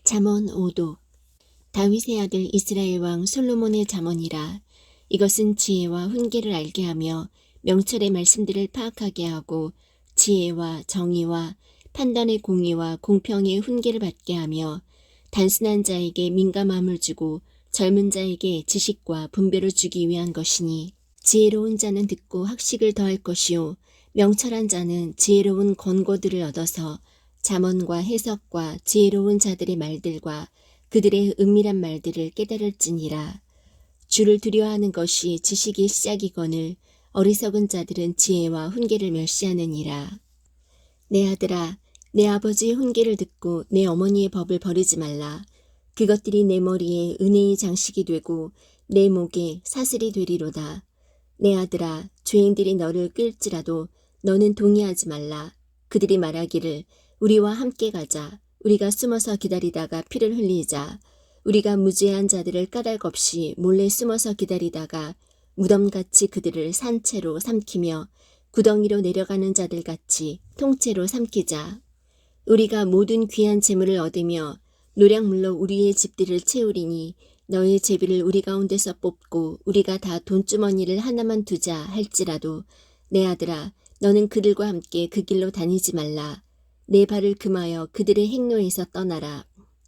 잠언 5도. 다윗의 아들 이스라엘 왕 솔로몬의 잠언이라. 이것은 지혜와 훈계를 알게 하며 명철의 말씀들을 파악하게 하고 지혜와 정의와 판단의 공의와 공평의 훈계를 받게 하며 단순한 자에게 민감함을 주고 젊은 자에게 지식과 분별을 주기 위한 것이니, 지혜로운 자는 듣고 학식을 더할 것이요 명철한 자는 지혜로운 권고들을 얻어서 잠언과 해석과 지혜로운 자들의 말들과 그들의 은밀한 말들을 깨달을지니라. 주를 두려워하는 것이 지식의 시작이거늘 어리석은 자들은 지혜와 훈계를 멸시하느니라. 내 아들아, 내 아버지의 훈계를 듣고 내 어머니의 법을 버리지 말라. 그것들이 내 머리에 은혜의 장식이 되고 내 목에 사슬이 되리로다. 내 아들아, 죄인들이 너를 끌지라도 너는 동의하지 말라. 그들이 말하기를 우리와 함께 가자. 우리가 숨어서 기다리다가 피를 흘리자. 우리가 무죄한 자들을 까닭 없이 몰래 숨어서 기다리다가 무덤같이 그들을 산채로 삼키며 구덩이로 내려가는 자들같이 통째로 삼키자. 우리가 모든 귀한 재물을 얻으며 노량물로 우리의 집들을 채우리니 너의 제비를 우리 가운데서 뽑고 우리가 다 돈주머니를 하나만 두자 할지라도 내 아들아, 너는 그들과 함께 그 길로 다니지 말라. 내 발을 금하여 그들의 행로에서 떠나라.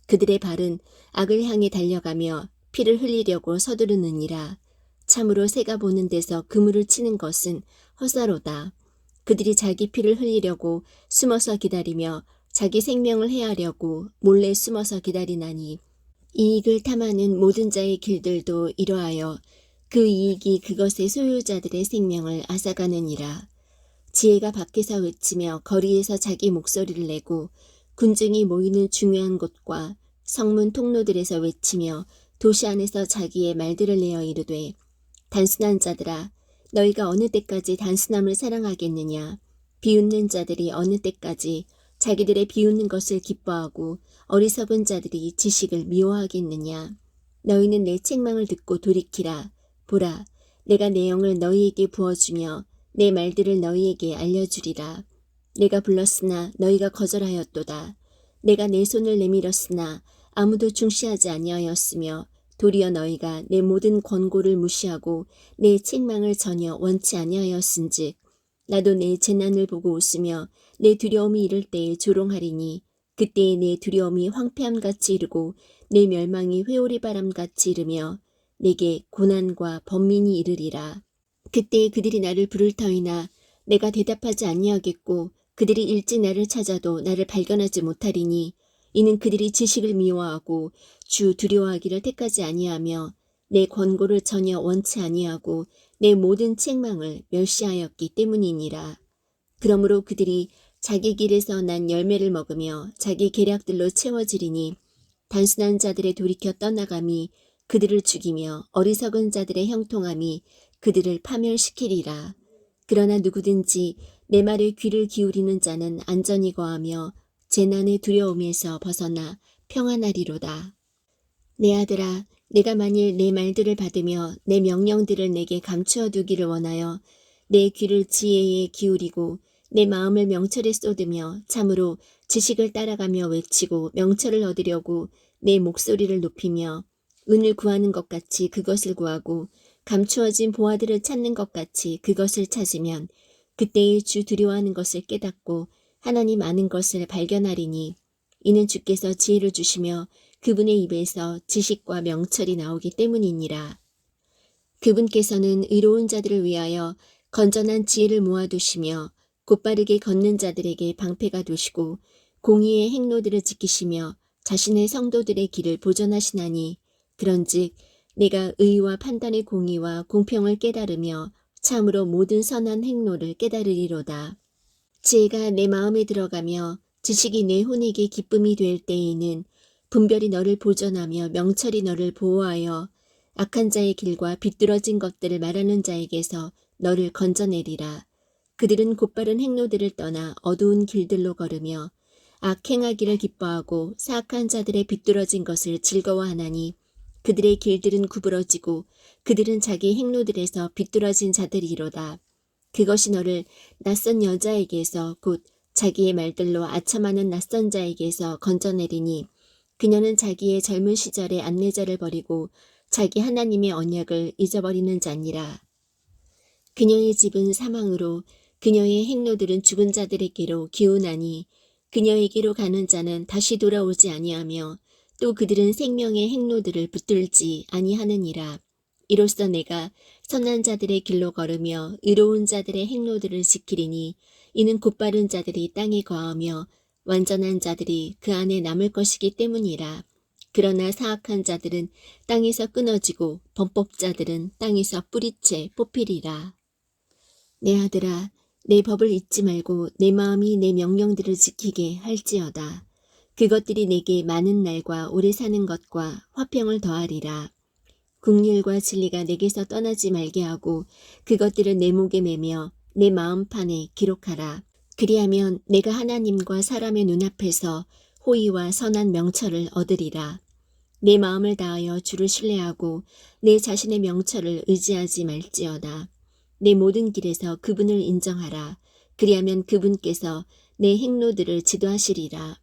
그들의 발은 악을 향해 달려가며 피를 흘리려고 서두르느니라. 참으로 새가 보는 데서 그물을 치는 것은 허사로다. 그들이 자기 피를 흘리려고 숨어서 기다리며 자기 생명을 해하려고 몰래 숨어서 기다리나니, 이익을 탐하는 모든 자의 길들도 이러하여 그 이익이 그것의 소유자들의 생명을 앗아가느니라. 지혜가 밖에서 외치며 거리에서 자기 목소리를 내고 군중이 모이는 중요한 곳과 성문 통로들에서 외치며 도시 안에서 자기의 말들을 내어 이르되, 단순한 자들아, 너희가 어느 때까지 단순함을 사랑하겠느냐. 비웃는 자들이 어느 때까지 자기들의 비웃는 것을 기뻐하고 어리석은 자들이 지식을 미워하겠느냐. 너희는 내 책망을 듣고 돌이키라. 보라, 내가 내 영을 너희에게 부어주며 내 말들을 너희에게 알려주리라. 내가 불렀으나 너희가 거절하였도다. 내가 내 손을 내밀었으나 아무도 중시하지 아니하였으며 도리어 너희가 내 모든 권고를 무시하고 내 책망을 전혀 원치 아니하였은즉 나도 내 재난을 보고 웃으며 내 두려움이 이를 때에 조롱하리니, 그때에 내 두려움이 황폐함같이 이르고 내 멸망이 회오리 바람같이 이르며 내게 고난과 번민이 이르리라. 그때에 그들이 나를 부를 터이나 내가 대답하지 아니하겠고 그들이 일찍 나를 찾아도 나를 발견하지 못하리니, 이는 그들이 지식을 미워하고 주 두려워하기를 택하지 아니하며 내 권고를 전혀 원치 아니하고 내 모든 책망을 멸시하였기 때문이니라. 그러므로 그들이 자기 길에서 난 열매를 먹으며 자기 계략들로 채워지리니, 단순한 자들의 돌이켜 떠나감이 그들을 죽이며 어리석은 자들의 형통함이 그들을 파멸시키리라. 그러나 누구든지 내 말에 귀를 기울이는 자는 안전히 거하며 재난의 두려움에서 벗어나 평안하리로다. 내 아들아, 내가 만일 내 말들을 받으며 내 명령들을 내게 감추어 두기를 원하여 내 귀를 지혜에 기울이고 내 마음을 명철에 쏟으며 참으로 지식을 따라가며 외치고 명철을 얻으려고 내 목소리를 높이며 은을 구하는 것 같이 그것을 구하고 감추어진 보화들을 찾는 것 같이 그것을 찾으면 그때의 주 두려워하는 것을 깨닫고 하나님 아는 것을 발견하리니, 이는 주께서 지혜를 주시며 그분의 입에서 지식과 명철이 나오기 때문이니라. 그분께서는 의로운 자들을 위하여 건전한 지혜를 모아두시며 곧바르게 걷는 자들에게 방패가 되시고 공의의 행로들을 지키시며 자신의 성도들의 길을 보존하시나니, 그런즉 내가 의와 판단의 공의와 공평을 깨달으며 참으로 모든 선한 행로를 깨달으리로다. 지혜가 내 마음에 들어가며 지식이 내 혼에게 기쁨이 될 때에는 분별이 너를 보존하며 명철이 너를 보호하여 악한 자의 길과 비뚤어진 것들을 말하는 자에게서 너를 건져내리라. 그들은 곧바른 행로들을 떠나 어두운 길들로 걸으며 악행하기를 기뻐하고 사악한 자들의 비뚤어진 것을 즐거워하나니, 그들의 길들은 구부러지고 그들은 자기 행로들에서 비뚤어진 자들이로다. 그것이 너를 낯선 여자에게서 곧 자기의 말들로 아첨하는 낯선 자에게서 건져내리니, 그녀는 자기의 젊은 시절의 안내자를 버리고 자기 하나님의 언약을 잊어버리는 자니라. 그녀의 집은 사망으로 그녀의 행로들은 죽은 자들에게로 기우나니 그녀에게로 가는 자는 다시 돌아오지 아니하며 또 그들은 생명의 행로들을 붙들지 아니하느니라. 이로써 내가 선한 자들의 길로 걸으며 의로운 자들의 행로들을 지키리니 이는 곧바른 자들이 땅에 거하며 완전한 자들이 그 안에 남을 것이기 때문이라. 그러나 사악한 자들은 땅에서 끊어지고 범법자들은 땅에서 뿌리채 뽑히리라. 내 아들아, 내 법을 잊지 말고 내 마음이 내 명령들을 지키게 할지어다. 그것들이 내게 많은 날과 오래 사는 것과 화평을 더하리라. 긍휼과 진리가 내게서 떠나지 말게 하고 그것들을 내 목에 매며 내 마음판에 기록하라. 그리하면 내가 하나님과 사람의 눈앞에서 호의와 선한 명철을 얻으리라. 내 마음을 다하여 주를 신뢰하고 내 자신의 명철을 의지하지 말지어다. 내 모든 길에서 그분을 인정하라. 그리하면 그분께서 내 행로들을 지도하시리라.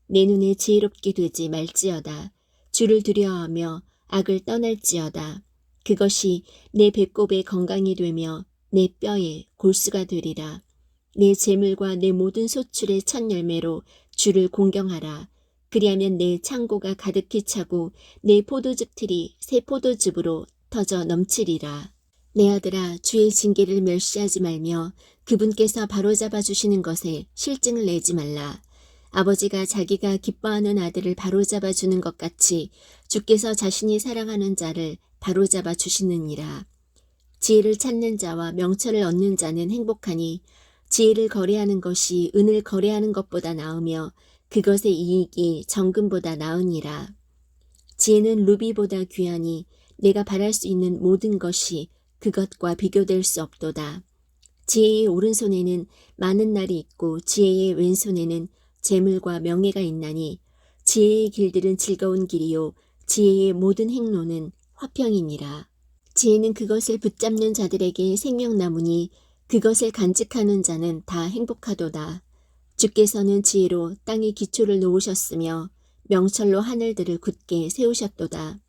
내 눈에 지혜롭게 되지 말지어다. 주를 두려워하며 악을 떠날지어다. 그것이 내 배꼽의 건강이 되며 내 뼈의 골수가 되리라. 내 재물과 내 모든 소출의 첫 열매로 주를 공경하라. 그리하면 내 창고가 가득히 차고 내 포도즙 틀이 새 포도즙으로 터져 넘치리라. 내 아들아, 주의 징계를 멸시하지 말며 그분께서 바로잡아 주시는 것에 실증을 내지 말라. 아버지가 자기가 기뻐하는 아들을 바로잡아 주는 것 같이 주께서 자신이 사랑하는 자를 바로잡아 주시느니라. 지혜를 찾는 자와 명철을 얻는 자는 행복하니 지혜를 거래하는 것이 은을 거래하는 것보다 나으며 그것의 이익이 정금보다 나으니라. 지혜는 루비보다 귀하니 내가 바랄 수 있는 모든 것이 그것과 비교될 수 없도다. 지혜의 오른손에는 많은 날이 있고 지혜의 왼손에는 재물과 명예가 있나니 지혜의 길들은 즐거운 길이요 지혜의 모든 행로는 화평이니라. 지혜는 그것을 붙잡는 자들에게 생명나무니 그것을 간직하는 자는 다 행복하도다. 주께서는 지혜로 땅의 기초를 놓으셨으며 명철로 하늘들을 굳게 세우셨도다.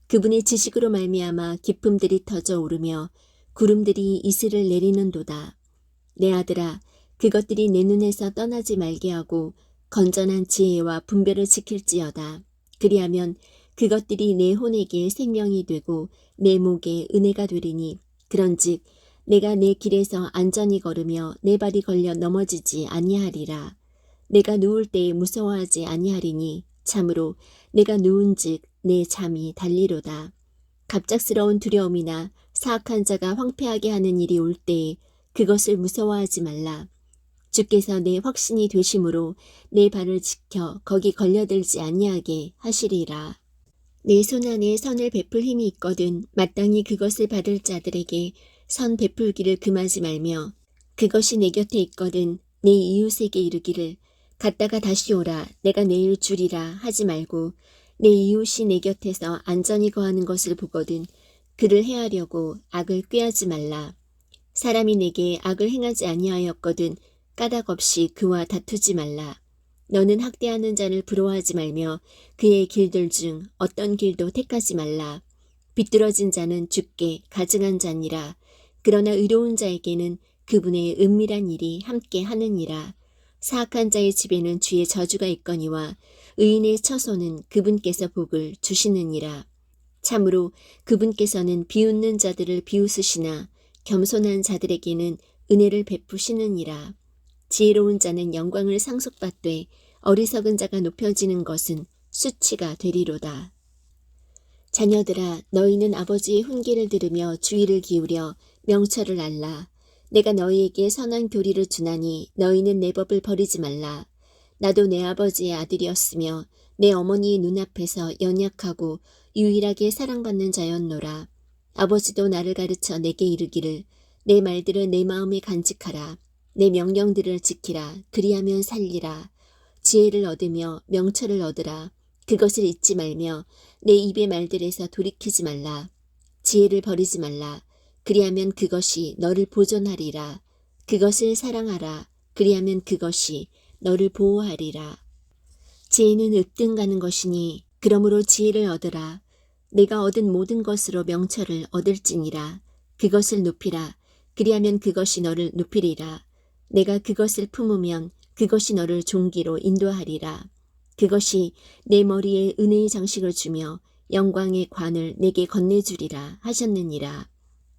그분의 지식으로 말미암아 기품들이 터져 오르며 구름들이 이슬을 내리는도다. 내 아들아, 그것들이 내 눈에서 떠나지 말게 하고 건전한 지혜와 분별을 지킬지어다. 그리하면 그것들이 내 혼에게 생명이 되고 내 목에 은혜가 되리니 그런즉 내가 내 길에서 안전히 걸으며 내 발이 걸려 넘어지지 아니하리라. 내가 누울 때에 무서워하지 아니하리니 참으로 내가 누운즉 내 잠이 달리로다. 갑작스러운 두려움이나 사악한 자가 황폐하게 하는 일이 올 때에 그것을 무서워하지 말라. 주께서 내 확신이 되심으로 내 발을 지켜 거기 걸려들지 아니하게 하시리라. 내 손안에 선을 베풀 힘이 있거든 마땅히 그것을 받을 자들에게 선 베풀기를 금하지 말며 그것이 내 곁에 있거든 내 이웃에게 이르기를 갔다가 다시 오라 내가 내일 주리라 하지 말고 내 이웃이 내 곁에서 안전히 거하는 것을 보거든 그를 해하려고 악을 꾀하지 말라. 사람이 내게 악을 행하지 아니하였거든 까닭 없이 그와 다투지 말라. 너는 학대하는 자를 부러워하지 말며 그의 길들 중 어떤 길도 택하지 말라. 비뚤어진 자는 주께 가증한 자니라. 그러나 의로운 자에게는 그분의 은밀한 일이 함께 하느니라. 사악한 자의 집에는 주의 저주가 있거니와 의인의 처소는 그분께서 복을 주시느니라. 참으로 그분께서는 비웃는 자들을 비웃으시나 겸손한 자들에게는 은혜를 베푸시느니라. 지혜로운 자는 영광을 상속받되 어리석은 자가 높여지는 것은 수치가 되리로다. 자녀들아, 너희는 아버지의 훈계를 들으며 주의를 기울여 명철을 알라. 내가 너희에게 선한 교리를 주나니 너희는 내 법을 버리지 말라. 나도 내 아버지의 아들이었으며 내 어머니의 눈앞에서 연약하고 유일하게 사랑받는 자였노라. 아버지도 나를 가르쳐 내게 이르기를 내 말들을 내 마음에 간직하라. 내 명령들을 지키라. 그리하면 살리라. 지혜를 얻으며 명철을 얻으라. 그것을 잊지 말며 내 입의 말들에서 돌이키지 말라. 지혜를 버리지 말라. 그리하면 그것이 너를 보존하리라. 그것을 사랑하라. 그리하면 그것이 너를 보호하리라. 지혜는 읍등가는 것이니 그러므로 지혜를 얻으라. 내가 얻은 모든 것으로 명철을 얻을지니라. 그것을 높이라. 그리하면 그것이 너를 높이리라. 내가 그것을 품으면 그것이 너를 존귀로 인도하리라. 그것이 내 머리에 은혜의 장식을 주며 영광의 관을 내게 건네주리라 하셨느니라.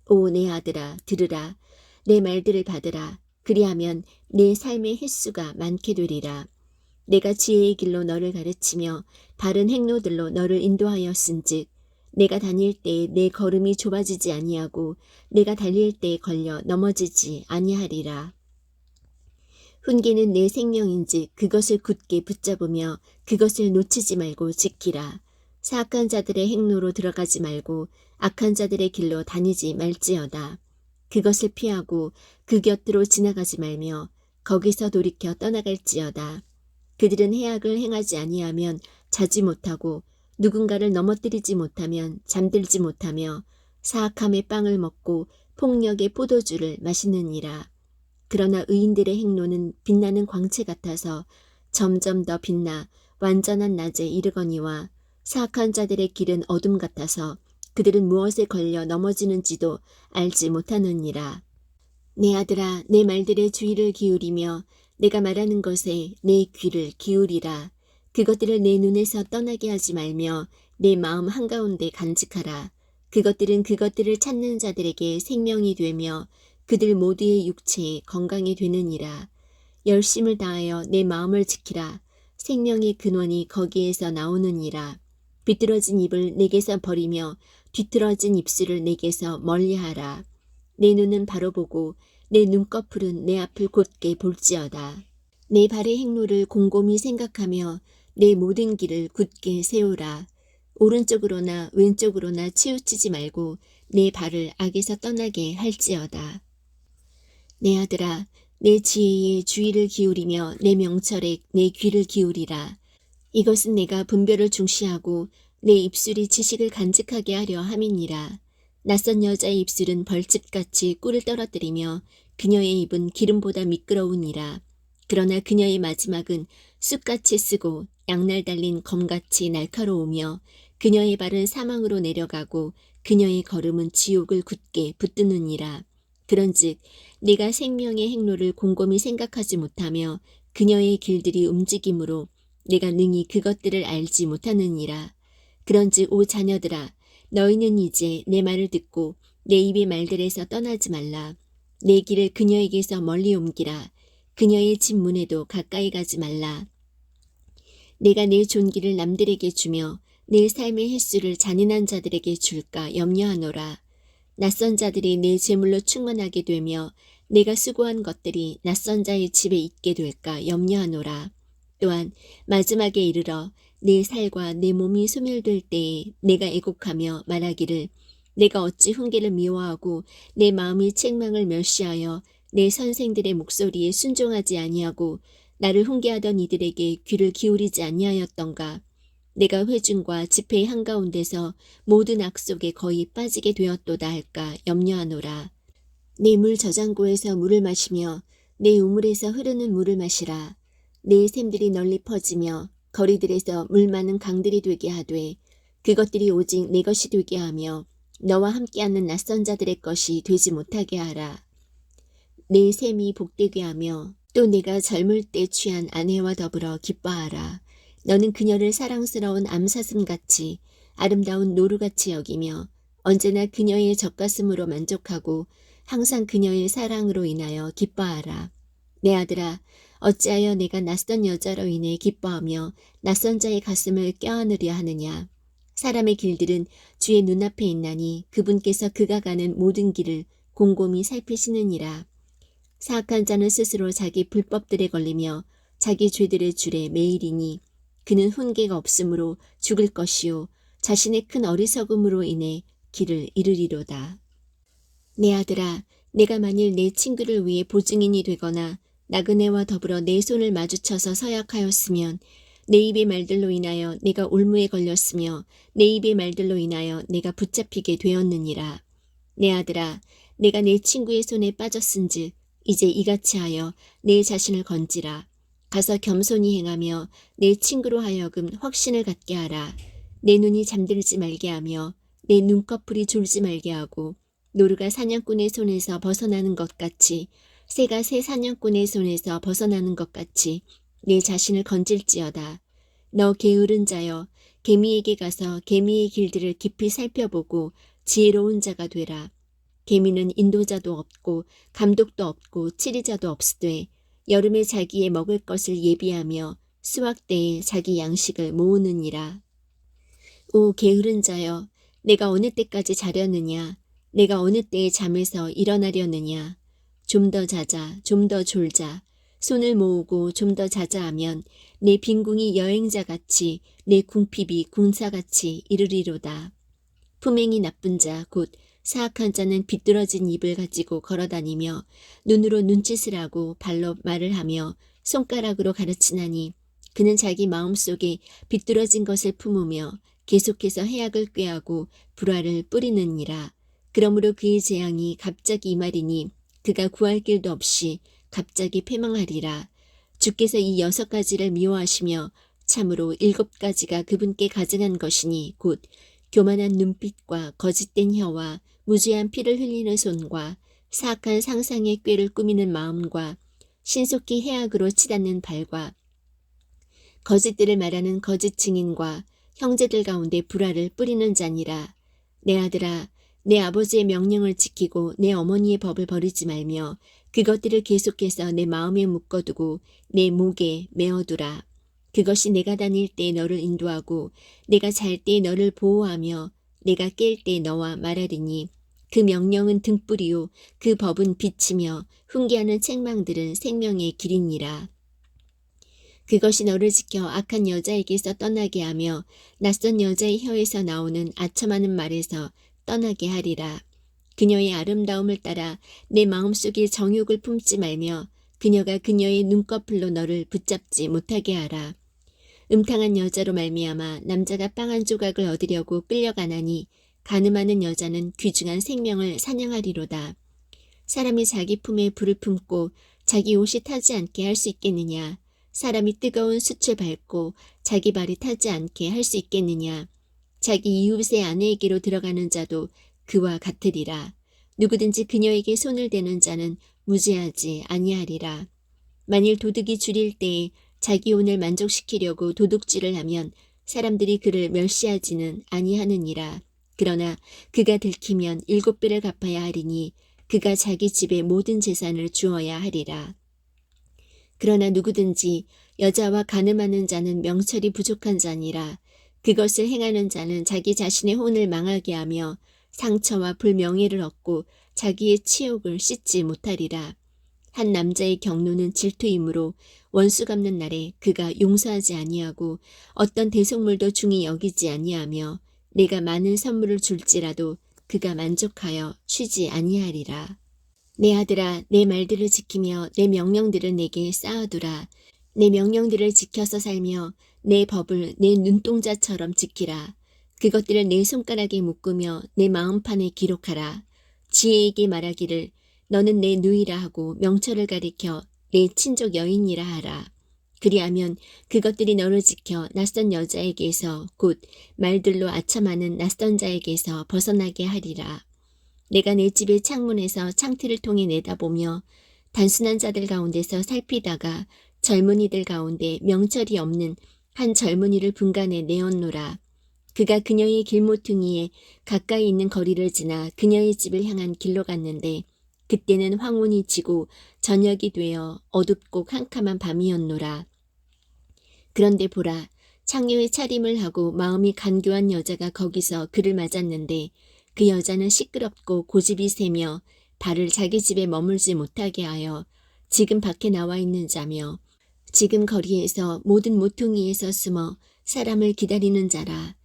오 내 아들아 들으라. 내 말들을 받으라. 그리하면 내 삶의 횟수가 많게 되리라. 내가 지혜의 길로 너를 가르치며 바른 행로들로 너를 인도하였은즉 내가 다닐 때에 내 걸음이 좁아지지 아니하고 내가 달릴 때에 걸려 넘어지지 아니하리라. 훈계는 내 생명인즉 그것을 굳게 붙잡으며 그것을 놓치지 말고 지키라. 사악한 자들의 행로로 들어가지 말고 악한 자들의 길로 다니지 말지어다. 그것을 피하고 그 곁으로 지나가지 말며 거기서 돌이켜 떠나갈지어다. 그들은 해악을 행하지 아니하면 자지 못하고 누군가를 넘어뜨리지 못하면 잠들지 못하며 사악함의 빵을 먹고 폭력의 포도주를 마시느니라. 그러나 의인들의 행로는 빛나는 광채 같아서 점점 더 빛나 완전한 낮에 이르거니와 사악한 자들의 길은 어둠 같아서 그들은 무엇에 걸려 넘어지는지도 알지 못하느니라. 내 아들아 내 말들의 주의를 기울이며 내가 말하는 것에 내 귀를 기울이라. 그것들을 내 눈에서 떠나게 하지 말며 내 마음 한가운데 간직하라. 그것들은 그것들을 찾는 자들에게 생명이 되며 그들 모두의 육체에 건강이 되느니라. 열심을 다하여 내 마음을 지키라. 생명의 근원이 거기에서 나오느니라. 비뚤어진 입을 내게서 버리며 뒤틀어진 입술을 내게서 멀리하라. 내 눈은 바로 보고 내 눈꺼풀은 내 앞을 곧게 볼지어다. 내 발의 행로를 곰곰이 생각하며 내 모든 길을 굳게 세우라. 오른쪽으로나 왼쪽으로나 치우치지 말고 내 발을 악에서 떠나게 할지어다. 내 아들아 내 지혜에 주의를 기울이며 내 명철에 내 귀를 기울이라. 이것은 내가 분별을 중시하고 내 입술이 지식을 간직하게 하려 함이니라. 낯선 여자의 입술은 벌집같이 꿀을 떨어뜨리며 그녀의 입은 기름보다 미끄러우니라. 그러나 그녀의 마지막은 쑥같이 쓰고 양날 달린 검같이 날카로우며 그녀의 발은 사망으로 내려가고 그녀의 걸음은 지옥을 굳게 붙드느니라. 그런즉 내가 생명의 행로를 곰곰이 생각하지 못하며 그녀의 길들이 움직이므로 내가 능히 그것들을 알지 못하느니라. 그런즉 오 자녀들아 너희는 이제 내 말을 듣고 내 입의 말들에서 떠나지 말라. 내 길을 그녀에게서 멀리 옮기라. 그녀의 집문에도 가까이 가지 말라. 내가 내 존귀를 남들에게 주며 내 삶의 횟수를 잔인한 자들에게 줄까 염려하노라. 낯선 자들이 내 재물로 충만하게 되며 내가 수고한 것들이 낯선 자의 집에 있게 될까 염려하노라. 또한 마지막에 이르러 내 살과 내 몸이 소멸될 때에 내가 애곡하며 말하기를 내가 어찌 훈계를 미워하고 내 마음이 책망을 멸시하여 내 선생들의 목소리에 순종하지 아니하고 나를 훈계하던 이들에게 귀를 기울이지 아니하였던가. 내가 회중과 집회의 한가운데서 모든 악 속에 거의 빠지게 되었도다 할까 염려하노라. 내 물 저장고에서 물을 마시며 내 우물에서 흐르는 물을 마시라. 내 샘들이 널리 퍼지며 거리들에서 물 많은 강들이 되게 하되 그것들이 오직 내 것이 되게 하며 너와 함께하는 낯선 자들의 것이 되지 못하게 하라. 내 샘이 복되게 하며 또 내가 젊을 때 취한 아내와 더불어 기뻐하라. 너는 그녀를 사랑스러운 암사슴같이 아름다운 노루같이 여기며 언제나 그녀의 젖가슴으로 만족하고 항상 그녀의 사랑으로 인하여 기뻐하라. 내 아들아 어찌하여 내가 낯선 여자로 인해 기뻐하며 낯선 자의 가슴을 껴안으려 하느냐. 사람의 길들은 주의 눈앞에 있나니 그분께서 그가 가는 모든 길을 곰곰이 살피시느니라. 사악한 자는 스스로 자기 불법들에 걸리며 자기 죄들의 줄에 매이리니 그는 훈계가 없으므로 죽을 것이요 자신의 큰 어리석음으로 인해 길을 잃으리로다. 내 아들아 내가 만일 내 친구를 위해 보증인이 되거나 나그네와 더불어 내 손을 마주쳐서 서약하였으면 내 입의 말들로 인하여 내가 올무에 걸렸으며 내 입의 말들로 인하여 내가 붙잡히게 되었느니라. 내 아들아 내가 내 친구의 손에 빠졌은즉 이제 이같이 하여 내 자신을 건지라. 가서 겸손히 행하며 내 친구로 하여금 확신을 갖게 하라. 내 눈이 잠들지 말게 하며 내 눈꺼풀이 졸지 말게 하고 노루가 사냥꾼의 손에서 벗어나는 것 같이 새가 새 사냥꾼의 손에서 벗어나는 것 같이 내 자신을 건질지어다. 너 게으른 자여 개미에게 가서 개미의 길들을 깊이 살펴보고 지혜로운 자가 되라. 개미는 인도자도 없고 감독도 없고 치리자도 없으되 여름에 자기의 먹을 것을 예비하며 수확 때에 자기 양식을 모으느니라. 오 게으른 자여 내가 어느 때까지 자려느냐 내가 어느 때에 잠에서 일어나려느냐 좀 더 자자 좀 더 졸자 손을 모으고 좀 더 자자 하면 내 빈궁이 여행자같이 내 궁핍이 군사같이 이르리로다. 품행이 나쁜 자 곧 사악한 자는 비뚤어진 입을 가지고 걸어다니며 눈으로 눈짓을 하고 발로 말을 하며 손가락으로 가르치나니 그는 자기 마음속에 비뚤어진 것을 품으며 계속해서 해악을 꾀하고 불화를 뿌리느니라. 그러므로 그의 재앙이 갑자기 임하리니 그가 구할 길도 없이 갑자기 패망하리라. 주께서 이 6가지를 미워하시며 참으로 7가지가 그분께 가증한 것이니 곧 교만한 눈빛과 거짓된 혀와 무죄한 피를 흘리는 손과 사악한 상상의 꾀를 꾸미는 마음과 신속히 해악으로 치닫는 발과 거짓들을 말하는 거짓 증인과 형제들 가운데 불화를 뿌리는 자니라. 내 아들아 내 아버지의 명령을 지키고 내 어머니의 법을 버리지 말며 그것들을 계속해서 내 마음에 묶어두고 내 목에 메어두라. 그것이 내가 다닐 때에 너를 인도하고 내가 잘 때에 너를 보호하며 내가 깰 때에 너와 말하리니 그 명령은 등불이요 그 법은 빛이며 훈계하는 책망들은 생명의 길이니라. 그것이 너를 지켜 악한 여자에게서 떠나게 하며 낯선 여자의 혀에서 나오는 아첨하는 말에서 떠나게 하리라. 그녀의 아름다움을 따라 내 마음속에 정욕을 품지 말며 그녀가 그녀의 눈꺼풀로 너를 붙잡지 못하게 하라. 음탕한 여자로 말미암아 남자가 빵 한 조각을 얻으려고 끌려가나니 가늠하는 여자는 귀중한 생명을 사냥하리로다. 사람이 자기 품에 불을 품고 자기 옷이 타지 않게 할 수 있겠느냐. 사람이 뜨거운 숯을 밟고 자기 발이 타지 않게 할 수 있겠느냐. 자기 이웃의 아내에게로 들어가는 자도 그와 같으리라. 누구든지 그녀에게 손을 대는 자는 무죄하지 아니하리라. 만일 도둑이 줄일 때에 자기 혼을 만족시키려고 도둑질을 하면 사람들이 그를 멸시하지는 아니하느니라. 그러나 그가 들키면 7배를 갚아야 하리니 그가 자기 집의 모든 재산을 주어야 하리라. 그러나 누구든지 여자와 간음하는 자는 명철이 부족한 자니라. 그것을 행하는 자는 자기 자신의 혼을 망하게 하며 상처와 불명예를 얻고 자기의 치욕을 씻지 못하리라. 한 남자의 경노는 질투이므로 원수 갚는 날에 그가 용서하지 아니하고 어떤 대속물도 중히 여기지 아니하며 내가 많은 선물을 줄지라도 그가 만족하여 쉬지 아니하리라. 내 아들아 내 말들을 지키며 내 명령들을 내게 쌓아두라. 내 명령들을 지켜서 살며 내 법을 내 눈동자처럼 지키라. 그것들을 내 손가락에 묶으며 내 마음판에 기록하라. 지혜에게 말하기를 너는 내 누이라 하고 명철을 가리켜 내 친족 여인이라 하라. 그리하면 그것들이 너를 지켜 낯선 여자에게서 곧 말들로 아첨하는 낯선 자에게서 벗어나게 하리라. 내가 내 집의 창문에서 창틀을 통해 내다보며 단순한 자들 가운데서 살피다가 젊은이들 가운데 명철이 없는 한 젊은이를 분간해 내었노라. 그가 그녀의 길모퉁이에 가까이 있는 거리를 지나 그녀의 집을 향한 길로 갔는데 그때는 황혼이 지고 저녁이 되어 어둡고 캄캄한 밤이었노라. 그런데 보라, 창녀의 차림을 하고 마음이 간교한 여자가 거기서 그를 맞았는데 그 여자는 시끄럽고 고집이 세며 발을 자기 집에 머물지 못하게 하여 지금 밖에 나와 있는 자며 지금 거리에서 모든 모퉁이에서 숨어 사람을 기다리는 자라.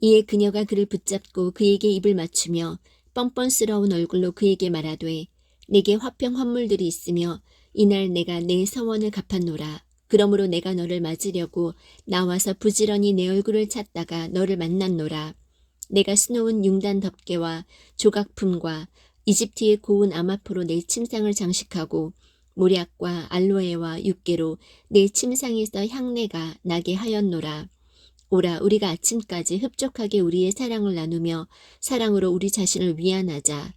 이에 그녀가 그를 붙잡고 그에게 입을 맞추며 뻔뻔스러운 얼굴로 그에게 말하되 내게 화평 환물들이 있으며 이날 내가 내 서원을 갚았노라. 그러므로 내가 너를 맞으려고 나와서 부지런히 내 얼굴을 찾다가 너를 만났노라. 내가 수놓은 융단 덮개와 조각품과 이집트의 고운 암화포로 내 침상을 장식하고 모략과 알로에와 육개로 내 침상에서 향내가 나게 하였노라. 오라 우리가 아침까지 흡족하게 우리의 사랑을 나누며 사랑으로 우리 자신을 위안하자.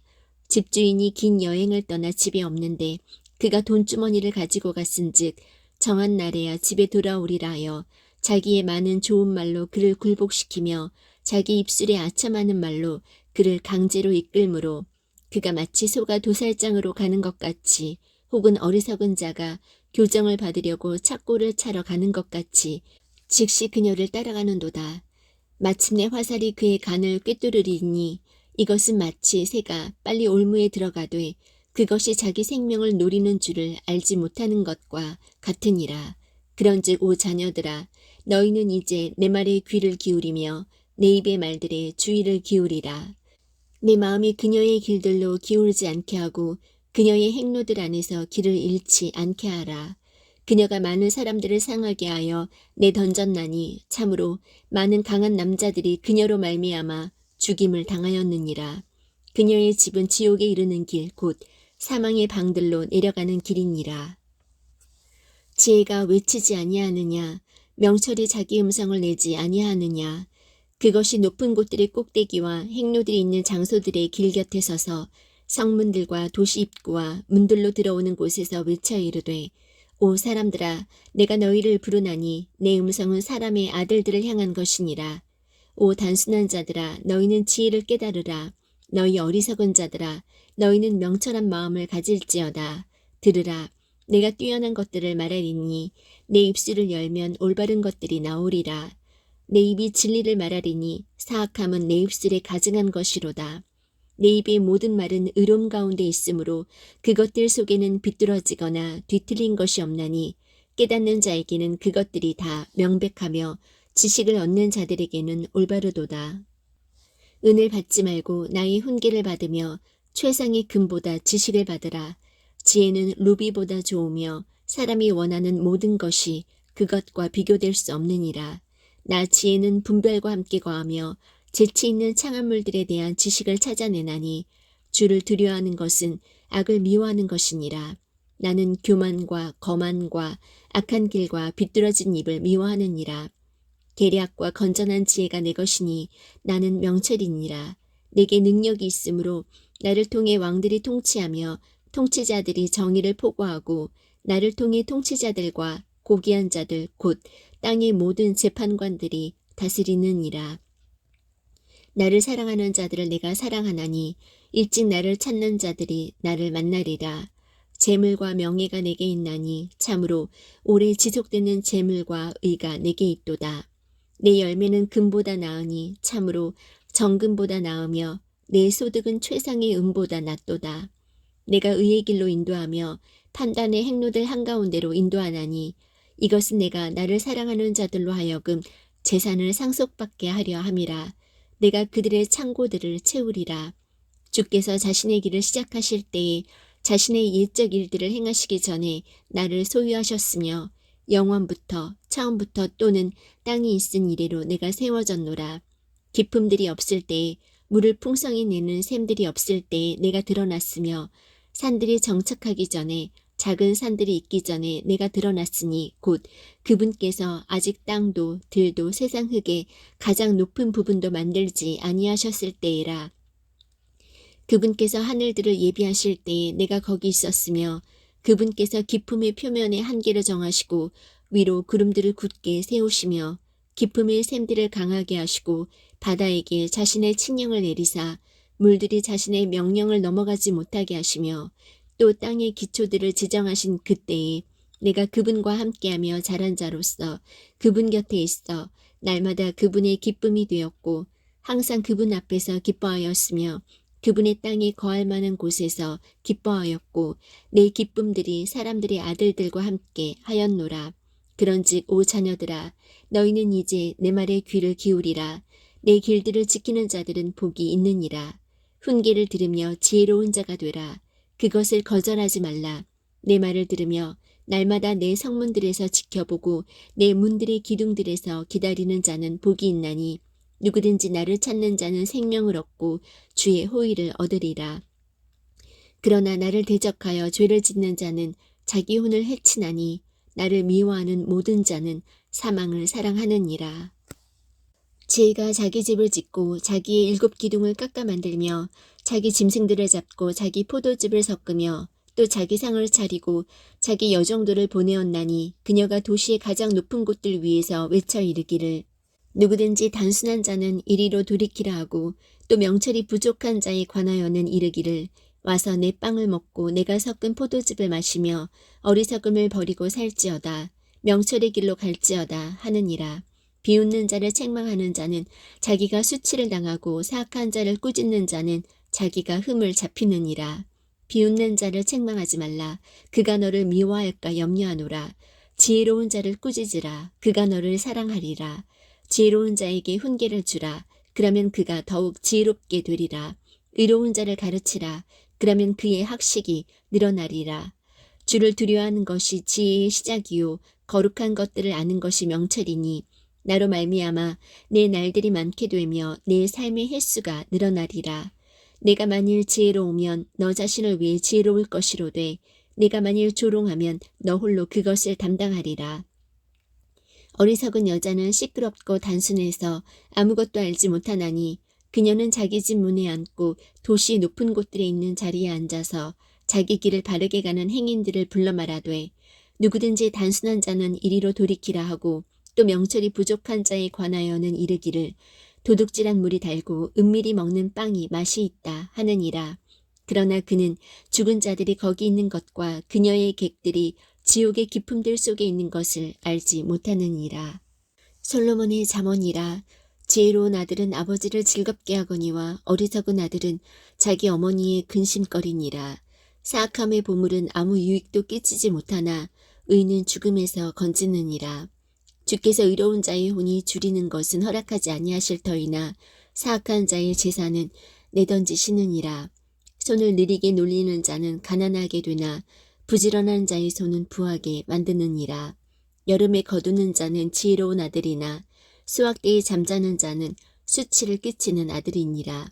집주인이 긴 여행을 떠나 집에 없는데 그가 돈주머니를 가지고 갔은즉 정한 날에야 집에 돌아오리라 하여 자기의 많은 좋은 말로 그를 굴복시키며 자기 입술에 아첨하는 말로 그를 강제로 이끌므로 그가 마치 소가 도살장으로 가는 것 같이 혹은 어리석은 자가 교정을 받으려고 착고를 차러 가는 것 같이 즉시 그녀를 따라가는도다. 마침내 화살이 그의 간을 꿰뚫으리니 이것은 마치 새가 빨리 올무에 들어가되 그것이 자기 생명을 노리는 줄을 알지 못하는 것과 같으니라. 그런즉 오 자녀들아 너희는 이제 내 말에 귀를 기울이며 내 입의 말들에 주의를 기울이라. 내 마음이 그녀의 길들로 기울지 않게 하고 그녀의 행로들 안에서 길을 잃지 않게 하라. 그녀가 많은 사람들을 상하게 하여 내던졌나니 참으로 많은 강한 남자들이 그녀로 말미암아 죽임을 당하였느니라. 그녀의 집은 지옥에 이르는 길 곧 사망의 방들로 내려가는 길이니라. 지혜가 외치지 아니하느냐 명철이 자기 음성을 내지 아니하느냐. 그것이 높은 곳들의 꼭대기와 행로들이 있는 장소들의 길 곁에 서서 성문들과 도시 입구와 문들로 들어오는 곳에서 외쳐 이르되 오 사람들아 내가 너희를 부르나니 내 음성은 사람의 아들들을 향한 것이니라. 오 단순한 자들아 너희는 지혜를 깨달으라. 너희 어리석은 자들아 너희는 명철한 마음을 가질지어다. 들으라 내가 뛰어난 것들을 말하리니 내 입술을 열면 올바른 것들이 나오리라. 내 입이 진리를 말하리니 사악함은 내 입술에 가증한 것이로다. 내 입의 모든 말은 의로움 가운데 있으므로 그것들 속에는 비뚤어지거나 뒤틀린 것이 없나니 깨닫는 자에게는 그것들이 다 명백하며 지식을 얻는 자들에게는 올바르도다. 은을 받지 말고 나의 훈계를 받으며 최상의 금보다 지식을 받으라. 지혜는 루비보다 좋으며 사람이 원하는 모든 것이 그것과 비교될 수 없느니라. 나 지혜는 분별과 함께 거하며 재치 있는 창한물들에 대한 지식을 찾아내나니 주를 두려워하는 것은 악을 미워하는 것이니라. 나는 교만과 거만과 악한 길과 비뚤어진 입을 미워하느니라. 계략과 건전한 지혜가 내 것이니 나는 명철이니라. 내게 능력이 있으므로 나를 통해 왕들이 통치하며 통치자들이 정의를 포고하고 나를 통해 통치자들과 고귀한 자들 곧 땅의 모든 재판관들이 다스리느니라. 나를 사랑하는 자들을 내가 사랑하나니 일찍 나를 찾는 자들이 나를 만나리라. 재물과 명예가 내게 있나니 참으로 오래 지속되는 재물과 의가 내게 있도다. 내 열매는 금보다 나으니 참으로 정금보다 나으며 내 소득은 최상의 은보다 낫도다. 내가 의의 길로 인도하며 판단의 행로들 한가운데로 인도하나니 이것은 내가 나를 사랑하는 자들로 하여금 재산을 상속받게 하려 함이라. 내가 그들의 창고들을 채우리라. 주께서 자신의 길을 시작하실 때에 자신의 옛적 일들을 행하시기 전에 나를 소유하셨으며 영원부터 처음부터 또는 땅이 있은 이래로 내가 세워졌노라. 기품들이 없을 때에 물을 풍성히 내는 샘들이 없을 때에 내가 드러났으며 산들이 정착하기 전에 작은 산들이 있기 전에 내가 드러났으니 곧 그분께서 아직 땅도 들도 세상 흙의 가장 높은 부분도 만들지 아니하셨을 때이라. 그분께서 하늘들을 예비하실 때에 내가 거기 있었으며 그분께서 기품의 표면에 한계를 정하시고 위로 구름들을 굳게 세우시며 기품의 샘들을 강하게 하시고 바다에게 자신의 칙령을 내리사 물들이 자신의 명령을 넘어가지 못하게 하시며 또 땅의 기초들을 지정하신 그때에 내가 그분과 함께하며 자란 자로서 그분 곁에 있어 날마다 그분의 기쁨이 되었고 항상 그분 앞에서 기뻐하였으며 그분의 땅에 거할 만한 곳에서 기뻐하였고 내 기쁨들이 사람들의 아들들과 함께 하였노라. 그런즉 오 자녀들아 너희는 이제 내 말에 귀를 기울이라. 내 길들을 지키는 자들은 복이 있느니라. 훈계를 들으며 지혜로운 자가 되라. 그것을 거절하지 말라. 내 말을 들으며 날마다 내 성문들에서 지켜보고 내 문들의 기둥들에서 기다리는 자는 복이 있나니 누구든지 나를 찾는 자는 생명을 얻고 주의 호의를 얻으리라. 그러나 나를 대적하여 죄를 짓는 자는 자기 혼을 해치나니 나를 미워하는 모든 자는 사망을 사랑하느니라. 지혜가 자기 집을 짓고 자기의 7 기둥을 깎아 만들며 자기 짐승들을 잡고 자기 포도즙을 섞으며 또 자기 상을 차리고 자기 여종들을 보내었나니 그녀가 도시의 가장 높은 곳들 위에서 외쳐 이르기를 누구든지 단순한 자는 이리로 돌이키라 하고 또 명철이 부족한 자에 관하여는 이르기를 와서 내 빵을 먹고 내가 섞은 포도즙을 마시며 어리석음을 버리고 살지어다. 명철의 길로 갈지어다 하느니라. 비웃는 자를 책망하는 자는 자기가 수치를 당하고 사악한 자를 꾸짖는 자는 자기가 흠을 잡히느니라. 비웃는 자를 책망하지 말라. 그가 너를 미워할까 염려하노라. 지혜로운 자를 꾸짖으라. 그가 너를 사랑하리라. 지혜로운 자에게 훈계를 주라. 그러면 그가 더욱 지혜롭게 되리라. 의로운 자를 가르치라. 그러면 그의 학식이 늘어나리라. 주를 두려워하는 것이 지혜의 시작이요 거룩한 것들을 아는 것이 명철이니 나로 말미암아 내 날들이 많게 되며 내 삶의 횟수가 늘어나리라. 내가 만일 지혜로우면 너 자신을 위해 지혜로울 것이로되 내가 만일 조롱하면 너 홀로 그것을 담당하리라. 어리석은 여자는 시끄럽고 단순해서 아무것도 알지 못하나니 그녀는 자기 집 문에 앉고 도시 높은 곳들에 있는 자리에 앉아서 자기 길을 바르게 가는 행인들을 불러 말하되 누구든지 단순한 자는 이리로 돌이키라 하고 또 명철이 부족한 자에 관하여는 이르기를 도둑질한 물이 달고 은밀히 먹는 빵이 맛이 있다 하느니라. 그러나 그는 죽은 자들이 거기 있는 것과 그녀의 객들이 지옥의 깊음들 속에 있는 것을 알지 못하느니라. 솔로몬의 잠언이라. 지혜로운 아들은 아버지를 즐겁게 하거니와 어리석은 아들은 자기 어머니의 근심거리니라. 사악함의 보물은 아무 유익도 끼치지 못하나 의는 죽음에서 건지느니라. 주께서 의로운 자의 혼이 줄이는 것은 허락하지 아니하실 터이나 사악한 자의 제사는 내던지시느니라. 손을 느리게 놀리는 자는 가난하게 되나 부지런한 자의 손은 부하게 만드느니라. 여름에 거두는 자는 지혜로운 아들이나 수확 때에 잠자는 자는 수치를 끼치는 아들이니라.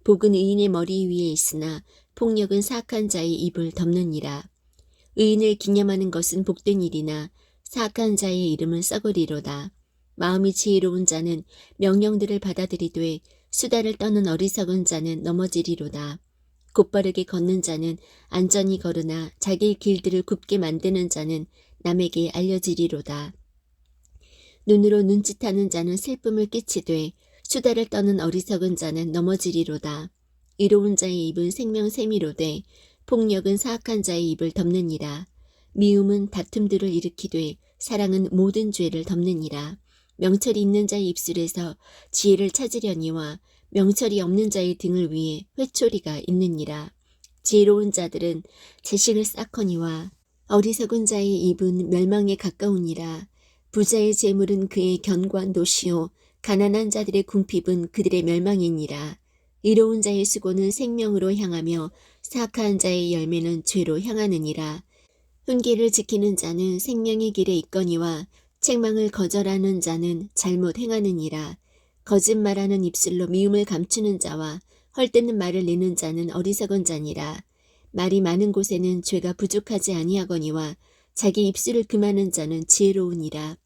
복은 의인의 머리 위에 있으나 폭력은 사악한 자의 입을 덮느니라. 의인을 기념하는 것은 복된 일이나 사악한 자의 이름은 썩으리로다. 마음이 지혜로운 자는 명령들을 받아들이되 수다를 떠는 어리석은 자는 넘어지리로다. 곧바르게 걷는 자는 안전히 걸으나 자기 길들을 굽게 만드는 자는 남에게 알려지리로다. 눈으로 눈짓하는 자는 슬픔을 끼치되 수다를 떠는 어리석은 자는 넘어지리로다. 이로운 자의 입은 생명샘이로되 폭력은 사악한 자의 입을 덮느니라. 미움은 다툼들을 일으키되 사랑은 모든 죄를 덮느니라. 명철이 있는 자의 입술에서 지혜를 찾으려니와 명철이 없는 자의 등을 위해 회초리가 있느니라. 지혜로운 자들은 채식을 쌓거니와 어리석은 자의 입은 멸망에 가까우니라. 부자의 재물은 그의 견고한 도시요 가난한 자들의 궁핍은 그들의 멸망이니라. 이로운 자의 수고는 생명으로 향하며 사악한 자의 열매는 죄로 향하느니라. 훈계를 지키는 자는 생명의 길에 있거니와 책망을 거절하는 자는 잘못 행하느니라. 거짓말하는 입술로 미움을 감추는 자와 헐뜯는 말을 내는 자는 어리석은 자니라. 말이 많은 곳에는 죄가 부족하지 아니하거니와 자기 입술을 금하는 자는 지혜로우니라.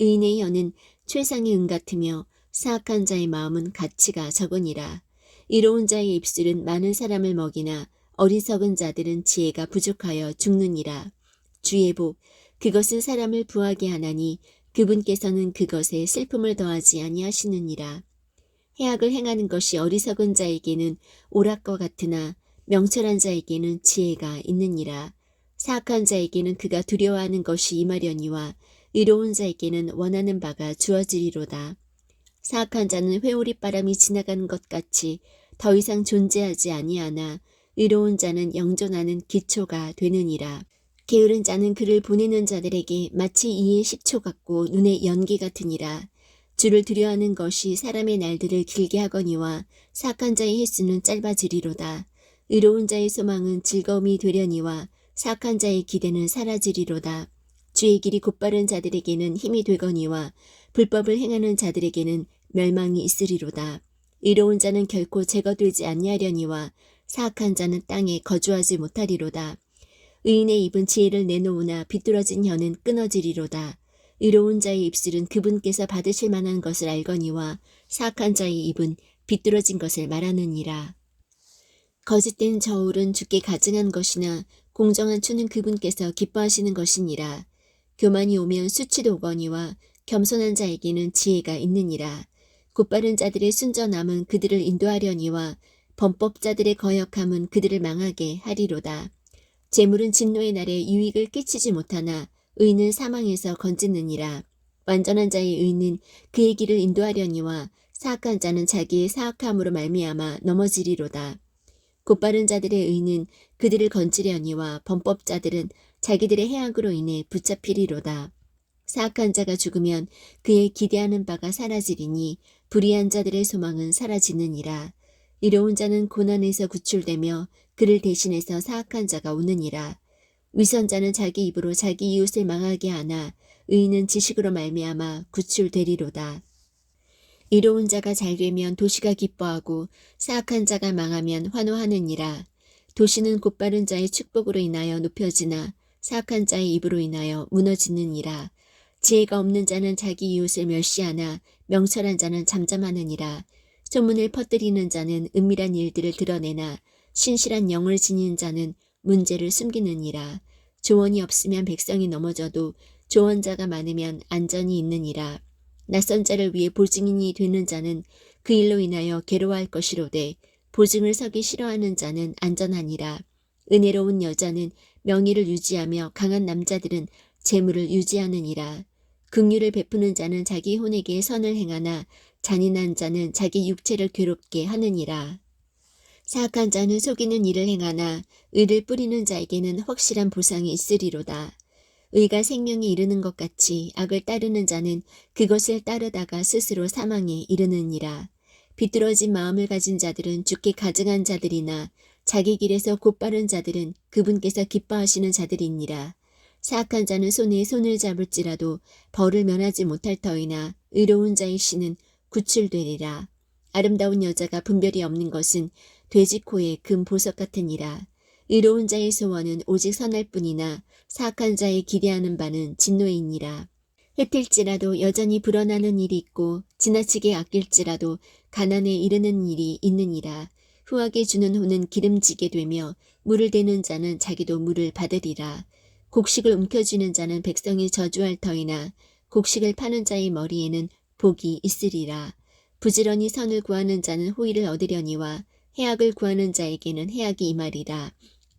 의인의 혀는 최상의 은 같으며 사악한 자의 마음은 가치가 적으니라. 이로운 자의 입술은 많은 사람을 먹이나 어리석은 자들은 지혜가 부족하여 죽느니라. 주의 복, 그것은 사람을 부하게 하나니 그분께서는 그것에 슬픔을 더하지 아니하시느니라. 해악을 행하는 것이 어리석은 자에게는 오락과 같으나 명철한 자에게는 지혜가 있느니라. 사악한 자에게는 그가 두려워하는 것이 임하려니와 의로운 자에게는 원하는 바가 주어지리로다. 사악한 자는 회오리바람이 지나가는 것 같이 더 이상 존재하지 아니하나 의로운 자는 영존하는 기초가 되느니라. 게으른 자는 그를 보내는 자들에게 마치 이의 식초 같고 눈의 연기 같으니라. 주를 두려워하는 것이 사람의 날들을 길게 하거니와 사악한 자의 횟수는 짧아지리로다. 의로운 자의 소망은 즐거움이 되려니와 사악한 자의 기대는 사라지리로다. 주의 길이 곧바른 자들에게는 힘이 되거니와 불법을 행하는 자들에게는 멸망이 있으리로다. 의로운 자는 결코 제거되지 아니하려니와 사악한 자는 땅에 거주하지 못하리로다. 의인의 입은 지혜를 내놓으나 비뚤어진 혀는 끊어지리로다. 의로운 자의 입술은 그분께서 받으실 만한 것을 알거니와 사악한 자의 입은 비뚤어진 것을 말하느니라. 거짓된 저울은 주께 가증한 것이나 공정한 추는 그분께서 기뻐하시는 것이니라. 교만이 오면 수치도 오거니와 겸손한 자에게는 지혜가 있느니라. 곧바른 자들의 순전함은 그들을 인도하려니와 범법자들의 거역함은 그들을 망하게 하리로다. 재물은 진노의 날에 유익을 끼치지 못하나 의는 사망에서 건지느니라. 완전한 자의 의는 그의 길을 인도하려니와 사악한 자는 자기의 사악함으로 말미암아 넘어지리로다. 곧바른 자들의 의는 그들을 건지려니와 범법자들은 자기들의 해악으로 인해 붙잡히리로다. 사악한 자가 죽으면 그의 기대하는 바가 사라지리니 불의한 자들의 소망은 사라지느니라. 의로운 자는 고난에서 구출되며 그를 대신해서 사악한 자가 오느니라. 위선자는 자기 입으로 자기 이웃을 망하게 하나 의인은 지식으로 말미암아 구출되리로다. 의로운 자가 잘되면 도시가 기뻐하고 사악한 자가 망하면 환호하느니라. 도시는 곧바른 자의 축복으로 인하여 높여지나 사악한 자의 입으로 인하여 무너지느니라. 지혜가 없는 자는 자기 이웃을 멸시하나 명철한 자는 잠잠하느니라. 소문을 퍼뜨리는 자는 은밀한 일들을 드러내나 신실한 영을 지닌 자는 문제를 숨기느니라. 조언이 없으면 백성이 넘어져도 조언자가 많으면 안전이 있느니라. 낯선 자를 위해 보증인이 되는 자는 그 일로 인하여 괴로워할 것이로되 보증을 서기 싫어하는 자는 안전하니라. 은혜로운 여자는 명의를 유지하며 강한 남자들은 재물을 유지하느니라. 긍휼을 베푸는 자는 자기 혼에게 선을 행하나 잔인한 자는 자기 육체를 괴롭게 하느니라. 사악한 자는 속이는 일을 행하나 의를 뿌리는 자에게는 확실한 보상이 있으리로다. 의가 생명에 이르는 것 같이 악을 따르는 자는 그것을 따르다가 스스로 사망에 이르느니라. 비뚤어진 마음을 가진 자들은 주께 가증한 자들이나 자기 길에서 곧바른 자들은 그분께서 기뻐하시는 자들이니라. 사악한 자는 손에 손을 잡을지라도 벌을 면하지 못할 터이나 의로운 자의 씨는 구출되리라. 아름다운 여자가 분별이 없는 것은 돼지 코에 금 보석 같으니라. 의로운 자의 소원은 오직 선할 뿐이나 사악한 자의 기대하는 바는 진노이니라. 흩을지라도 여전히 불어나는 일이 있고 지나치게 아낄지라도 가난에 이르는 일이 있느니라. 후하게 주는 호는 기름지게 되며 물을 대는 자는 자기도 물을 받으리라. 곡식을 움켜쥐는 자는 백성이 저주할 터이나 곡식을 파는 자의 머리에는 복이 있으리라. 부지런히 선을 구하는 자는 호의를 얻으려니와 해악을 구하는 자에게는 해악이 임하리라.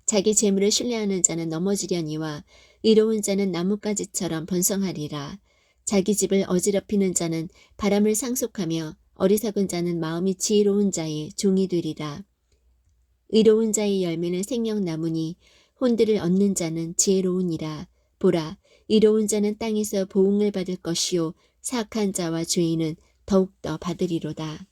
자기 재물을 신뢰하는 자는 넘어지려니와 의로운 자는 나뭇가지처럼 번성하리라. 자기 집을 어지럽히는 자는 바람을 상속하며 어리석은 자는 마음이 지혜로운 자의 종이 되리라. 의로운 자의 열매는 생명나무니 혼들을 얻는 자는 지혜로우니라. 보라, 의로운 자는 땅에서 보응을 받을 것이요 사악한 자와 죄인은 더욱더 받으리로다.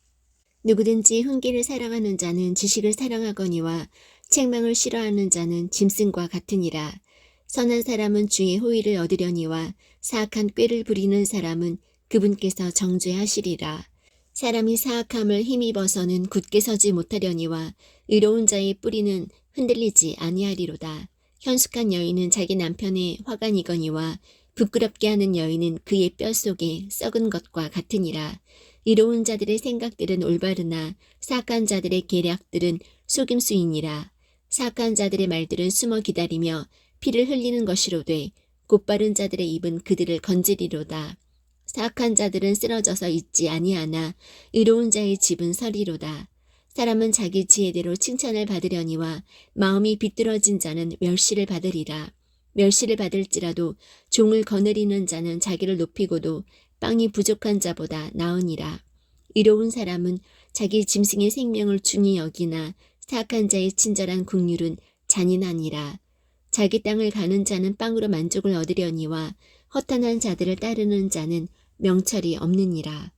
누구든지 훈계를 사랑하는 자는 지식을 사랑하거니와 책망을 싫어하는 자는 짐승과 같으니라. 선한 사람은 주의 호의를 얻으려니와 사악한 꾀를 부리는 사람은 그분께서 정죄하시리라. 사람이 사악함을 힘입어서는 굳게 서지 못하려니와 의로운 자의 뿌리는 흔들리지 아니하리로다. 현숙한 여인은 자기 남편의 화관이거니와 부끄럽게 하는 여인은 그의 뼛속에 썩은 것과 같으니라. 의로운 자들의 생각들은 올바르나 사악한 자들의 계략들은 속임수이니라. 사악한 자들의 말들은 숨어 기다리며 피를 흘리는 것이로되 곧바른 자들의 입은 그들을 건지리로다. 사악한 자들은 쓰러져서 있지 아니하나 의로운 자의 집은 서리로다. 사람은 자기 지혜대로 칭찬을 받으려니와 마음이 비뚤어진 자는 멸시를 받으리라. 멸시를 받을지라도 종을 거느리는 자는 자기를 높이고도 빵이 부족한 자보다 나으니라. 의로운 사람은 자기 짐승의 생명을 중히 여기나 사악한 자의 친절한 긍휼은 잔인하니라. 자기 땅을 가는 자는 빵으로 만족을 얻으려니와 허탄한 자들을 따르는 자는 명철이 없느니라.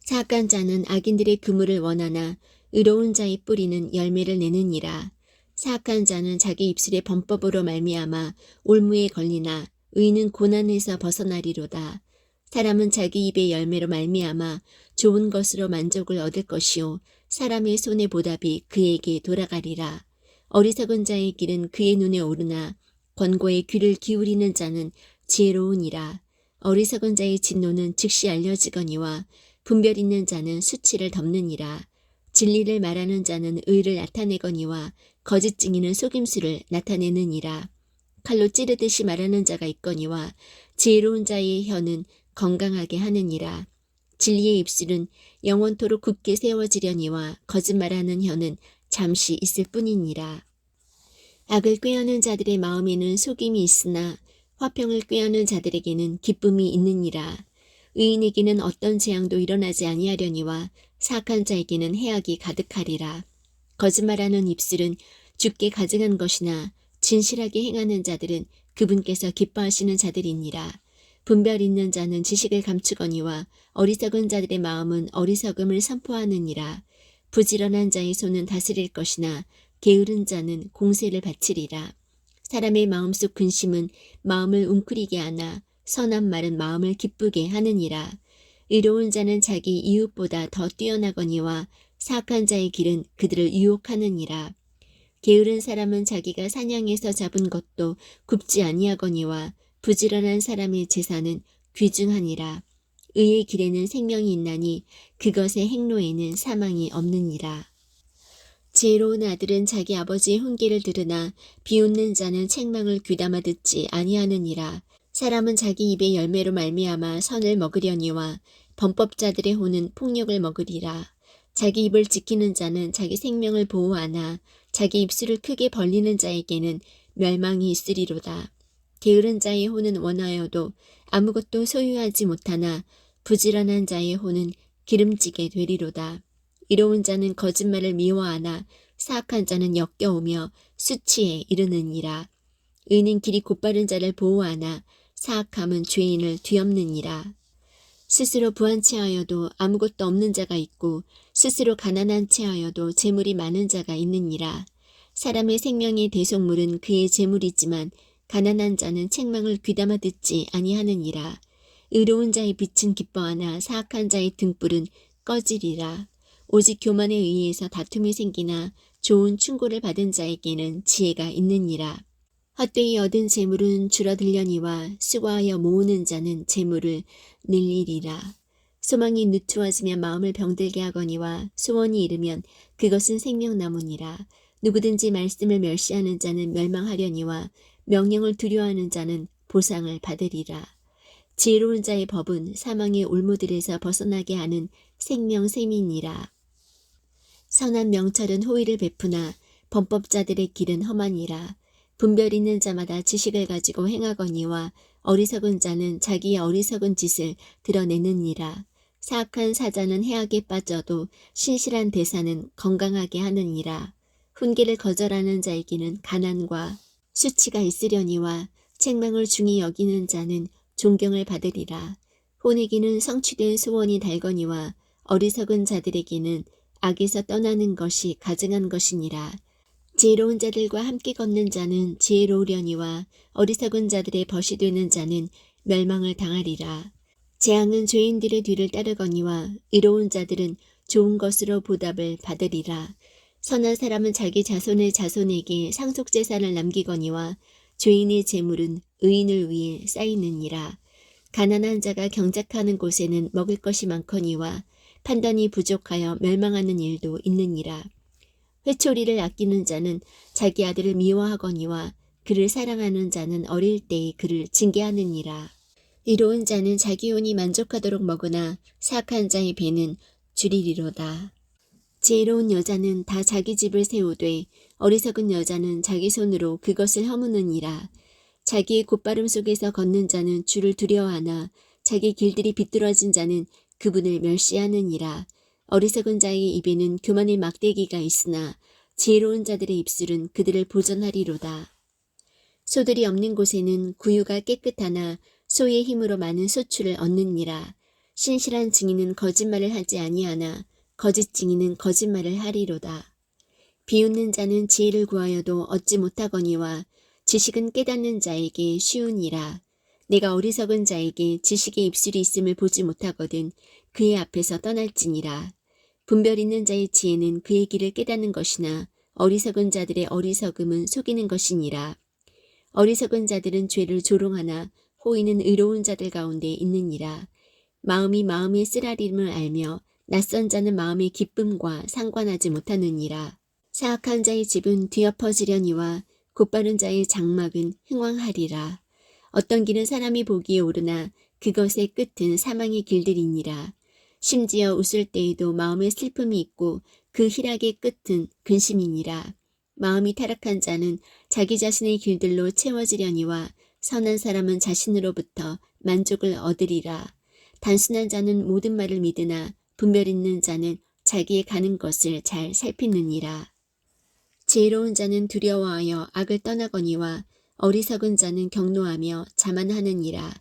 사악한 자는 악인들의 그물을 원하나 의로운 자의 뿌리는 열매를 내느니라. 사악한 자는 자기 입술의 범법으로 말미암아 올무에 걸리나 의인은 고난에서 벗어나리로다. 사람은 자기 입의 열매로 말미암아 좋은 것으로 만족을 얻을 것이요 사람의 손의 보답이 그에게 돌아가리라. 어리석은 자의 길은 그의 눈에 오르나 권고에 귀를 기울이는 자는 지혜로우니라. 어리석은 자의 진노는 즉시 알려지거니와 분별 있는 자는 수치를 덮느니라. 진리를 말하는 자는 의를 나타내거니와 거짓 증인은 속임수를 나타내느니라. 칼로 찌르듯이 말하는 자가 있거니와 지혜로운 자의 혀는 건강하게 하느니라. 진리의 입술은 영원토록 굳게 세워지려니와 거짓말하는 혀는 잠시 있을 뿐이니라. 악을 꾀하는 자들의 마음에는 속임이 있으나 화평을 꾀하는 자들에게는 기쁨이 있느니라. 의인에게는 어떤 재앙도 일어나지 아니하려니와 사악한 자에게는 해악이 가득하리라. 거짓말하는 입술은 주께 가증한 것이나 진실하게 행하는 자들은 그분께서 기뻐하시는 자들이니라. 분별 있는 자는 지식을 감추거니와 어리석은 자들의 마음은 어리석음을 선포하느니라. 부지런한 자의 손은 다스릴 것이나 게으른 자는 공세를 바치리라. 사람의 마음속 근심은 마음을 웅크리게 하나 선한 말은 마음을 기쁘게 하느니라. 의로운 자는 자기 이웃보다 더 뛰어나거니와 사악한 자의 길은 그들을 유혹하느니라. 게으른 사람은 자기가 사냥해서 잡은 것도 굽지 아니하거니와 부지런한 사람의 제사는 귀중하니라. 의의 길에는 생명이 있나니 그것의 행로에는 사망이 없느니라. 지혜로운 아들은 자기 아버지의 훈계를 들으나 비웃는 자는 책망을 귀담아 듣지 아니하느니라. 사람은 자기 입의 열매로 말미암아 선을 먹으려니와 범법자들의 혼은 폭력을 먹으리라. 자기 입을 지키는 자는 자기 생명을 보호하나 자기 입술을 크게 벌리는 자에게는 멸망이 있으리로다. 게으른 자의 혼은 원하여도 아무것도 소유하지 못하나 부지런한 자의 혼은 기름지게 되리로다. 이로운 자는 거짓말을 미워하나 사악한 자는 역겨우며 수치에 이르느니라. 의는 길이 곧바른 자를 보호하나 사악함은 죄인을 뒤엎느니라. 스스로 부한 채하여도 아무것도 없는 자가 있고 스스로 가난한 채하여도 재물이 많은 자가 있느니라. 사람의 생명의 대속물은 그의 재물이지만 가난한 자는 책망을 귀담아 듣지 아니하느니라. 의로운 자의 빛은 기뻐하나 사악한 자의 등불은 꺼지리라. 오직 교만에 의해서 다툼이 생기나 좋은 충고를 받은 자에게는 지혜가 있느니라. 헛되이 얻은 재물은 줄어들려니와 수고하여 모으는 자는 재물을 늘리리라. 소망이 누추어지면 마음을 병들게 하거니와 소원이 이르면 그것은 생명나무니라. 누구든지 말씀을 멸시하는 자는 멸망하려니와 명령을 두려워하는 자는 보상을 받으리라. 지혜로운 자의 법은 사망의 올무들에서 벗어나게 하는 생명샘이니라. 선한 명철은 호의를 베푸나 범법자들의 길은 험하니라. 분별 있는 자마다 지식을 가지고 행하거니와 어리석은 자는 자기의 어리석은 짓을 드러내느니라. 사악한 사자는 해악에 빠져도 신실한 대사는 건강하게 하느니라. 훈계를 거절하는 자에게는 가난과 수치가 있으려니와 책망을 중히 여기는 자는 존경을 받으리라. 혼에게는 성취된 소원이 달거니와 어리석은 자들에게는 악에서 떠나는 것이 가증한 것이니라. 지혜로운 자들과 함께 걷는 자는 지혜로우려니와 어리석은 자들의 벗이 되는 자는 멸망을 당하리라. 재앙은 죄인들의 뒤를 따르거니와 의로운 자들은 좋은 것으로 보답을 받으리라. 선한 사람은 자기 자손의 자손에게 상속재산을 남기거니와 죄인의 재물은 의인을 위해 쌓이느니라. 가난한 자가 경작하는 곳에는 먹을 것이 많거니와 판단이 부족하여 멸망하는 일도 있느니라. 회초리를 아끼는 자는 자기 아들을 미워하거니와 그를 사랑하는 자는 어릴 때에 그를 징계하느니라. 이로운 자는 자기 혼이 만족하도록 먹으나 사악한 자의 배는 줄이리로다. 지혜로운 여자는 다 자기 집을 세우되 어리석은 여자는 자기 손으로 그것을 허무느니라. 자기의 곧바름 속에서 걷는 자는 주를 두려워하나 자기 길들이 비뚤어진 자는 그분을 멸시하느니라. 어리석은 자의 입에는 교만의 막대기가 있으나 지혜로운 자들의 입술은 그들을 보전하리로다. 소들이 없는 곳에는 구유가 깨끗하나 소의 힘으로 많은 소출을 얻느니라. 신실한 증인은 거짓말을 하지 아니하나 거짓 증인은 거짓말을 하리로다. 비웃는 자는 지혜를 구하여도 얻지 못하거니와 지식은 깨닫는 자에게 쉬우니라. 내가 어리석은 자에게 지식의 입술이 있음을 보지 못하거든 그의 앞에서 떠날지니라. 분별 있는 자의 지혜는 그의 길을 깨닫는 것이나 어리석은 자들의 어리석음은 속이는 것이니라. 어리석은 자들은 죄를 조롱하나 호의는 의로운 자들 가운데 있느니라. 마음이 마음의 쓰라림을 알며 낯선 자는 마음의 기쁨과 상관하지 못하느니라. 사악한 자의 집은 뒤엎어지려니와 곧바른 자의 장막은 흥왕하리라. 어떤 길은 사람이 보기에 오르나 그것의 끝은 사망의 길들이니라. 심지어 웃을 때에도 마음에 슬픔이 있고 그 희락의 끝은 근심이니라. 마음이 타락한 자는 자기 자신의 길들로 채워지려니와 선한 사람은 자신으로부터 만족을 얻으리라. 단순한 자는 모든 말을 믿으나 분별 있는 자는 자기의 가는 것을 잘 살피느니라. 지혜로운 자는 두려워하여 악을 떠나거니와 어리석은 자는 경노하며 자만하느니라.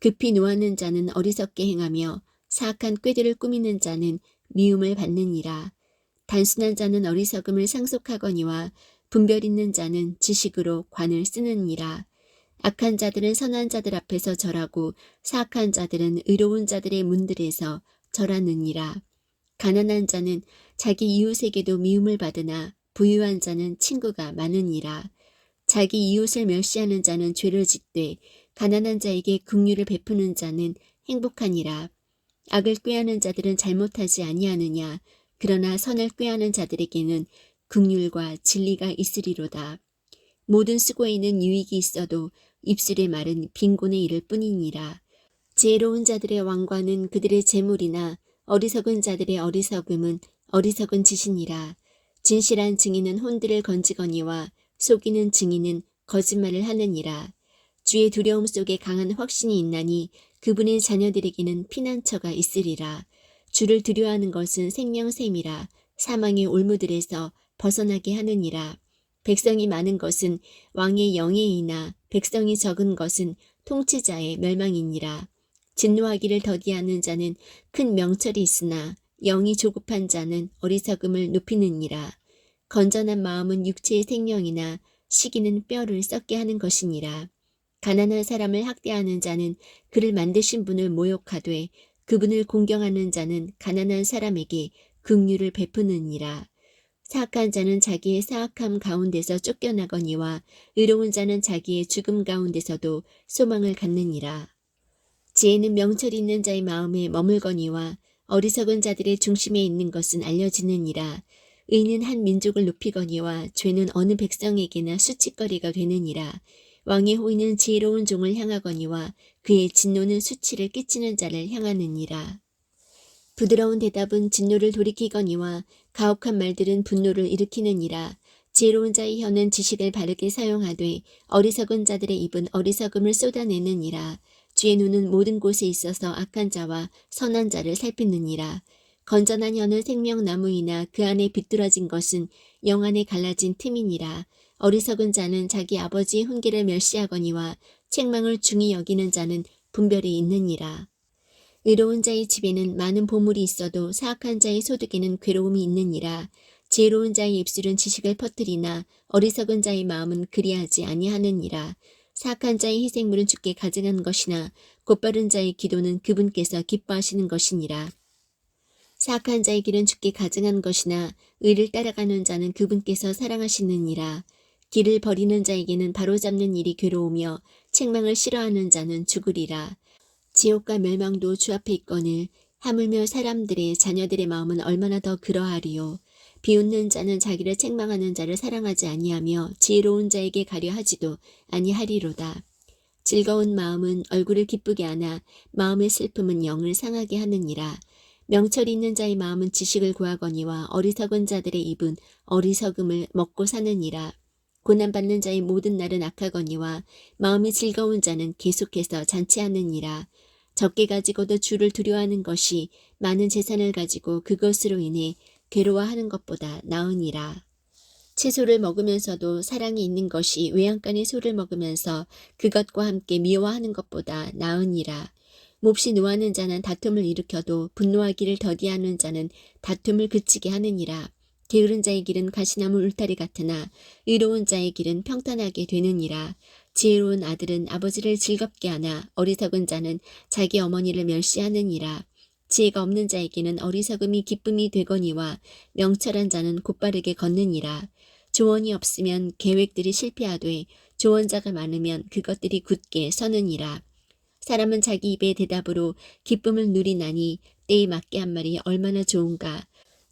급히 노하는 자는 어리석게 행하며 사악한 꾀들을 꾸미는 자는 미움을 받느니라. 단순한 자는 어리석음을 상속하거니와 분별 있는 자는 지식으로 관을 쓰느니라. 악한 자들은 선한 자들 앞에서 절하고 사악한 자들은 의로운 자들의 문들에서 절하느니라. 가난한 자는 자기 이웃에게도 미움을 받으나 부유한 자는 친구가 많으니라. 자기 이웃을 멸시하는 자는 죄를 짓되 가난한 자에게 긍휼을 베푸는 자는 행복하니라. 악을 꾀하는 자들은 잘못하지 아니하느냐. 그러나 선을 꾀하는 자들에게는 긍휼과 진리가 있으리로다. 모든 수고에는 유익이 있어도 입술의 말은 빈곤에 이를 뿐이니라. 지혜로운 자들의 왕관은 그들의 재물이나 어리석은 자들의 어리석음은 어리석은 짓이니라. 진실한 증인은 혼들을 건지거니와 속이는 증인은 거짓말을 하느니라. 주의 두려움 속에 강한 확신이 있나니 그분의 자녀들에게는 피난처가 있으리라. 주를 두려워하는 것은 생명샘이라. 사망의 올무들에서 벗어나게 하느니라. 백성이 많은 것은 왕의 영예이나 백성이 적은 것은 통치자의 멸망이니라. 진노하기를 더디하는 자는 큰 명철이 있으나 영이 조급한 자는 어리석음을 높이느니라. 건전한 마음은 육체의 생명이나 시기는 뼈를 썩게 하는 것이니라. 가난한 사람을 학대하는 자는 그를 만드신 분을 모욕하되 그분을 공경하는 자는 가난한 사람에게 긍휼을 베푸느니라. 사악한 자는 자기의 사악함 가운데서 쫓겨나거니와 의로운 자는 자기의 죽음 가운데서도 소망을 갖느니라. 지혜는 명철이 있는 자의 마음에 머물거니와 어리석은 자들의 중심에 있는 것은 알려지느니라. 의는 한 민족을 높이거니와 죄는 어느 백성에게나 수치거리가 되느니라. 왕의 호의는 지혜로운 종을 향하거니와 그의 진노는 수치를 끼치는 자를 향하느니라. 부드러운 대답은 진노를 돌이키거니와 가혹한 말들은 분노를 일으키느니라. 지혜로운 자의 혀는 지식을 바르게 사용하되 어리석은 자들의 입은 어리석음을 쏟아내느니라. 주의 눈은 모든 곳에 있어서 악한 자와 선한 자를 살피느니라. 건전한 혀는 생명나무이나 그 안에 비뚤어진 것은 영 안에 갈라진 틈이니라. 어리석은 자는 자기 아버지의 훈계를 멸시하거니와 책망을 중히 여기는 자는 분별이 있느니라. 의로운 자의 집에는 많은 보물이 있어도 사악한 자의 소득에는 괴로움이 있느니라. 지혜로운 자의 입술은 지식을 퍼뜨리나 어리석은 자의 마음은 그리하지 아니하느니라. 사악한 자의 희생물은 주께 가증한 것이나 곧바른 자의 기도는 그분께서 기뻐하시는 것이니라. 사악한 자의 길은 주께 가증한 것이나 의를 따라가는 자는 그분께서 사랑하시느니라. 길을 버리는 자에게는 바로잡는 일이 괴로우며 책망을 싫어하는 자는 죽으리라. 지옥과 멸망도 주 앞에 있거늘 하물며 사람들의 자녀들의 마음은 얼마나 더 그러하리요. 비웃는 자는 자기를 책망하는 자를 사랑하지 아니하며 지혜로운 자에게 가려 하지도 아니하리로다. 즐거운 마음은 얼굴을 기쁘게 하나 마음의 슬픔은 영을 상하게 하느니라. 명철이 있는 자의 마음은 지식을 구하거니와 어리석은 자들의 입은 어리석음을 먹고 사느니라. 고난받는 자의 모든 날은 악하거니와 마음이 즐거운 자는 계속해서 잔치하느니라. 적게 가지고도 주를 두려워하는 것이 많은 재산을 가지고 그것으로 인해 괴로워하는 것보다 나으니라. 채소를 먹으면서도 사랑이 있는 것이 외양간의 소를 먹으면서 그것과 함께 미워하는 것보다 나으니라. 몹시 노하는 자는 다툼을 일으켜도 분노하기를 더디하는 자는 다툼을 그치게 하느니라. 게으른 자의 길은 가시나무 울타리 같으나 의로운 자의 길은 평탄하게 되느니라. 지혜로운 아들은 아버지를 즐겁게 하나 어리석은 자는 자기 어머니를 멸시하느니라. 지혜가 없는 자에게는 어리석음이 기쁨이 되거니와 명철한 자는 곧바르게 걷느니라. 조언이 없으면 계획들이 실패하되 조언자가 많으면 그것들이 굳게 서느니라. 사람은 자기 입의 대답으로 기쁨을 누리나니 때에 맞게 한 말이 얼마나 좋은가.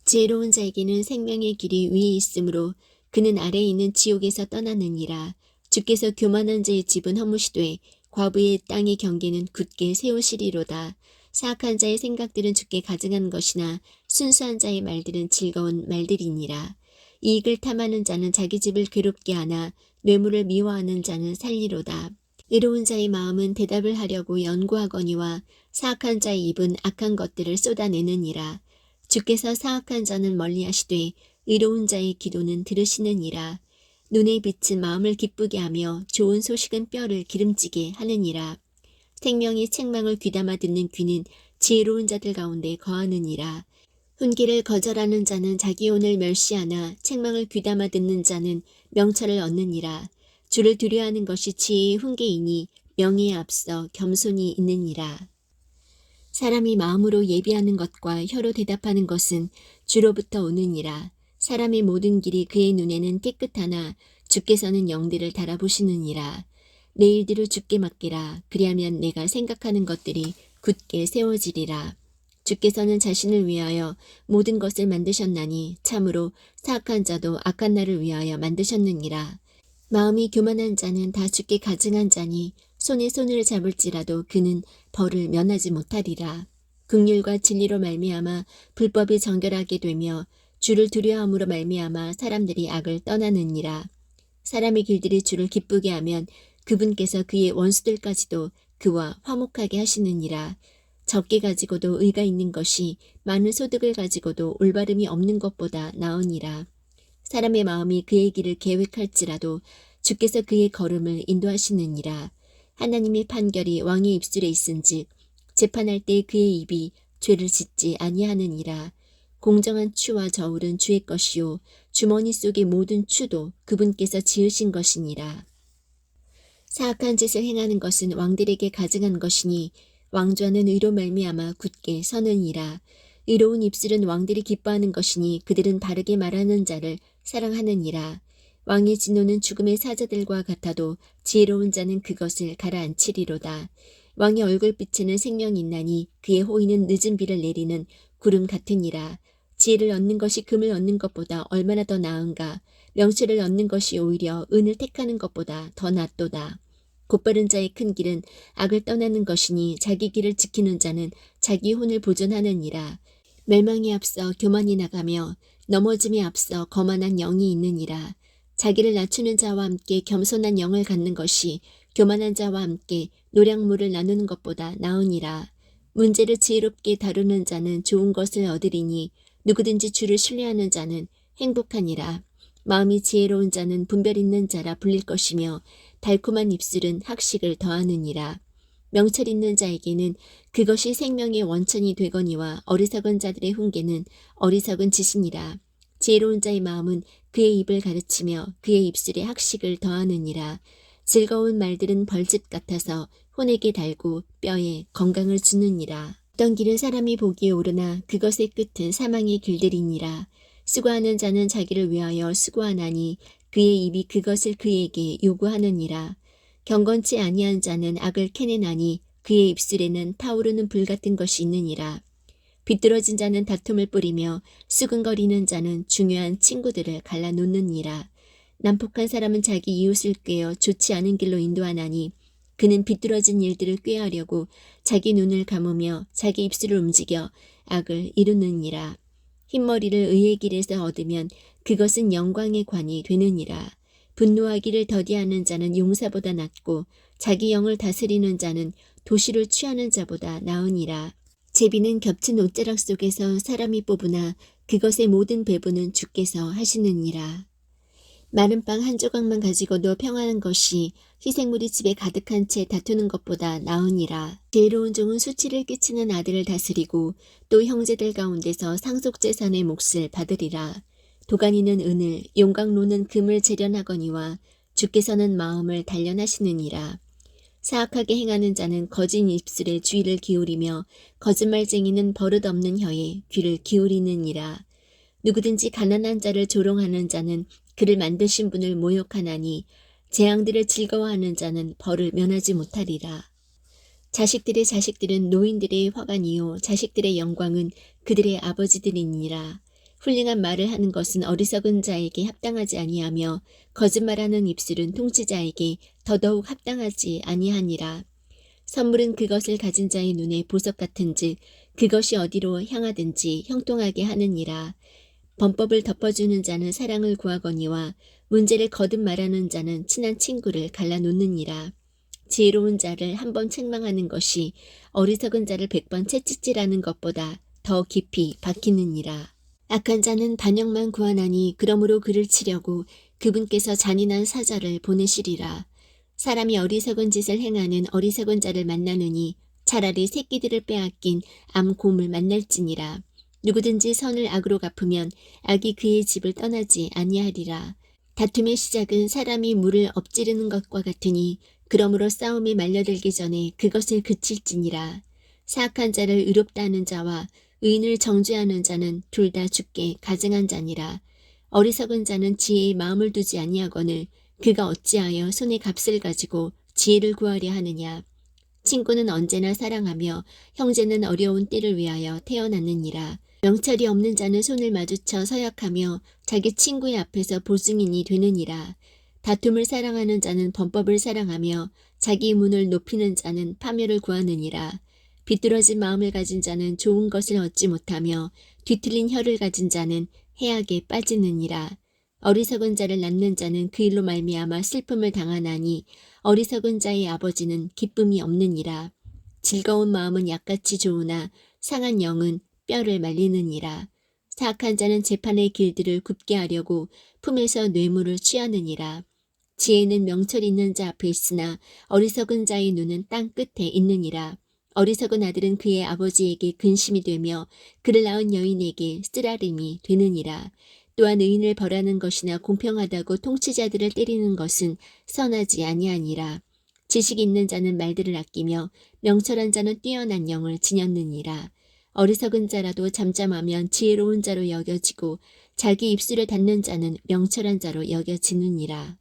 지혜로운 자에게는 생명의 길이 위에 있으므로 그는 아래에 있는 지옥에서 떠나느니라. 주께서 교만한 자의 집은 허무시되 과부의 땅의 경계는 굳게 세우시리로다. 사악한 자의 생각들은 주께 가증한 것이나 순수한 자의 말들은 즐거운 말들이니라. 이익을 탐하는 자는 자기 집을 괴롭게 하나 뇌물을 미워하는 자는 살리로다. 의로운 자의 마음은 대답을 하려고 연구하거니와 사악한 자의 입은 악한 것들을 쏟아내느니라. 주께서 사악한 자는 멀리하시되 의로운 자의 기도는 들으시느니라. 눈의 빛은 마음을 기쁘게 하며 좋은 소식은 뼈를 기름지게 하느니라. 생명의 책망을 귀담아 듣는 귀는 지혜로운 자들 가운데 거하느니라. 훈계를 거절하는 자는 자기 혼을 멸시하나 책망을 귀담아 듣는 자는 명철을 얻느니라. 주를 두려워하는 것이 지혜의 훈계이니 명예에 앞서 겸손이 있느니라. 사람이 마음으로 예비하는 것과 혀로 대답하는 것은 주로부터 오느니라. 사람의 모든 길이 그의 눈에는 깨끗하나 주께서는 영들을 달아보시느니라. 내 일들을 주께 맡기라. 그리하면 내가 생각하는 것들이 굳게 세워지리라. 주께서는 자신을 위하여 모든 것을 만드셨나니 참으로 사악한 자도 악한 날을 위하여 만드셨느니라. 마음이 교만한 자는 다 주께 가증한 자니 손에 손을 잡을지라도 그는 벌을 면하지 못하리라. 긍휼과 진리로 말미암아 불법이 정결하게 되며 주를 두려워함으로 말미암아 사람들이 악을 떠나느니라. 사람의 길들이 주를 기쁘게 하면 그분께서 그의 원수들까지도 그와 화목하게 하시느니라. 적게 가지고도 의가 있는 것이 많은 소득을 가지고도 올바름이 없는 것보다 나으니라. 사람의 마음이 그의 길을 계획할지라도 주께서 그의 걸음을 인도하시느니라. 하나님의 판결이 왕의 입술에 있은즉 재판할 때 그의 입이 죄를 짓지 아니하느니라. 공정한 추와 저울은 주의 것이요 주머니 속의 모든 추도 그분께서 지으신 것이니라. 사악한 짓을 행하는 것은 왕들에게 가증한 것이니 왕좌는 의로 말미암아 굳게 서느니라. 의로운 입술은 왕들이 기뻐하는 것이니 그들은 바르게 말하는 자를 사랑하느니라. 왕의 진노는 죽음의 사자들과 같아도 지혜로운 자는 그것을 가라앉히리로다. 왕의 얼굴빛에는 생명이 있나니 그의 호의는 늦은 비를 내리는 구름 같으니라. 지혜를 얻는 것이 금을 얻는 것보다 얼마나 더 나은가. 명철을 얻는 것이 오히려 은을 택하는 것보다 더 낫도다. 곧바른 자의 큰 길은 악을 떠나는 것이니 자기 길을 지키는 자는 자기 혼을 보존하느니라. 멸망에 앞서 교만이 나가며 넘어짐에 앞서 거만한 영이 있느니라. 자기를 낮추는 자와 함께 겸손한 영을 갖는 것이 교만한 자와 함께 노량물을 나누는 것보다 나으니라. 문제를 지혜롭게 다루는 자는 좋은 것을 얻으리니 누구든지 주를 신뢰하는 자는 행복하니라. 마음이 지혜로운 자는 분별 있는 자라 불릴 것이며 달콤한 입술은 학식을 더하느니라. 명철 있는 자에게는 그것이 생명의 원천이 되거니와 어리석은 자들의 훈계는 어리석은 짓이니라. 지혜로운 자의 마음은 그의 입을 가르치며 그의 입술에 학식을 더하느니라. 즐거운 말들은 벌집 같아서 혼에게 달고 뼈에 건강을 주느니라. 어떤 길은 사람이 보기에 오르나 그것의 끝은 사망의 길들이니라. 수고하는 자는 자기를 위하여 수고하나니 그의 입이 그것을 그에게 요구하느니라. 경건치 아니한 자는 악을 캐내나니 그의 입술에는 타오르는 불 같은 것이 있느니라. 비뚤어진 자는 다툼을 뿌리며 수근거리는 자는 중요한 친구들을 갈라놓느니라. 난폭한 사람은 자기 이웃을 꾀어 좋지 않은 길로 인도하나니 그는 비뚤어진 일들을 꾀하려고 자기 눈을 감으며 자기 입술을 움직여 악을 이루느니라. 흰머리를 의의 길에서 얻으면 그것은 영광의 관이 되느니라. 분노하기를 더디하는 자는 용사보다 낫고 자기 영을 다스리는 자는 도시를 취하는 자보다 나으니라. 제비는 겹친 옷자락 속에서 사람이 뽑으나 그것의 모든 배부는 주께서 하시느니라. 마른 빵 한 조각만 가지고도 평안한 것이 희생물이 집에 가득한 채 다투는 것보다 나으니라. 지혜로운 종은 수치를 끼치는 아들을 다스리고 또 형제들 가운데서 상속재산의 몫을 받으리라. 도가니는 은을, 용광로는 금을 재련하거니와 주께서는 마음을 단련하시느니라. 사악하게 행하는 자는 거짓 입술에 주의를 기울이며 거짓말쟁이는 버릇없는 혀에 귀를 기울이느니라. 누구든지 가난한 자를 조롱하는 자는 그를 만드신 분을 모욕하나니 재앙들을 즐거워하는 자는 벌을 면하지 못하리라. 자식들의 자식들은 노인들의 화관이요 자식들의 영광은 그들의 아버지들이니라. 훌륭한 말을 하는 것은 어리석은 자에게 합당하지 아니하며 거짓말하는 입술은 통치자에게 더더욱 합당하지 아니하니라. 선물은 그것을 가진 자의 눈에 보석 같은즉 그것이 어디로 향하든지 형통하게 하느니라. 범법을 덮어주는 자는 사랑을 구하거니와 문제를 거듭 말하는 자는 친한 친구를 갈라놓느니라. 지혜로운 자를 한 번 책망하는 것이 어리석은 자를 100번 채찍질하는 것보다 더 깊이 박히느니라. 악한 자는 반역만 구하나니 그러므로 그를 치려고 그분께서 잔인한 사자를 보내시리라. 사람이 어리석은 짓을 행하는 어리석은 자를 만나느니 차라리 새끼들을 빼앗긴 암곰을 만날지니라. 누구든지 선을 악으로 갚으면 악이 그의 집을 떠나지 아니하리라. 다툼의 시작은 사람이 물을 엎지르는 것과 같으니 그러므로 싸움에 말려들기 전에 그것을 그칠지니라. 사악한 자를 의롭다 하는 자와 의인을 정죄하는 자는 둘 다 죽게 가증한 자니라. 어리석은 자는 지혜의 마음을 두지 아니하거늘 그가 어찌하여 손에 값을 가지고 지혜를 구하려 하느냐. 친구는 언제나 사랑하며 형제는 어려운 때를 위하여 태어났느니라. 명철이 없는 자는 손을 마주쳐 서약하며 자기 친구의 앞에서 보증인이 되느니라. 다툼을 사랑하는 자는 범법을 사랑하며 자기 문을 높이는 자는 파멸을 구하느니라. 비뚤어진 마음을 가진 자는 좋은 것을 얻지 못하며 뒤틀린 혀를 가진 자는 해악에 빠지느니라. 어리석은 자를 낳는 자는 그 일로 말미암아 슬픔을 당하나니 어리석은 자의 아버지는 기쁨이 없느니라. 즐거운 마음은 약같이 좋으나 상한 영은 뼈를 말리느니라. 사악한 자는 재판의 길들을 굽게 하려고 품에서 뇌물을 취하느니라. 지혜는 명철 있는 자 앞에 있으나 어리석은 자의 눈은 땅 끝에 있느니라. 어리석은 아들은 그의 아버지에게 근심이 되며 그를 낳은 여인에게 쓰라림이 되느니라. 또한 의인을 벌하는 것이나 공평하다고 통치자들을 때리는 것은 선하지 아니하니라. 지식 있는 자는 말들을 아끼며 명철한 자는 뛰어난 영을 지녔느니라. 어리석은 자라도 잠잠하면 지혜로운 자로 여겨지고 자기 입술을 닫는 자는 명철한 자로 여겨지느니라.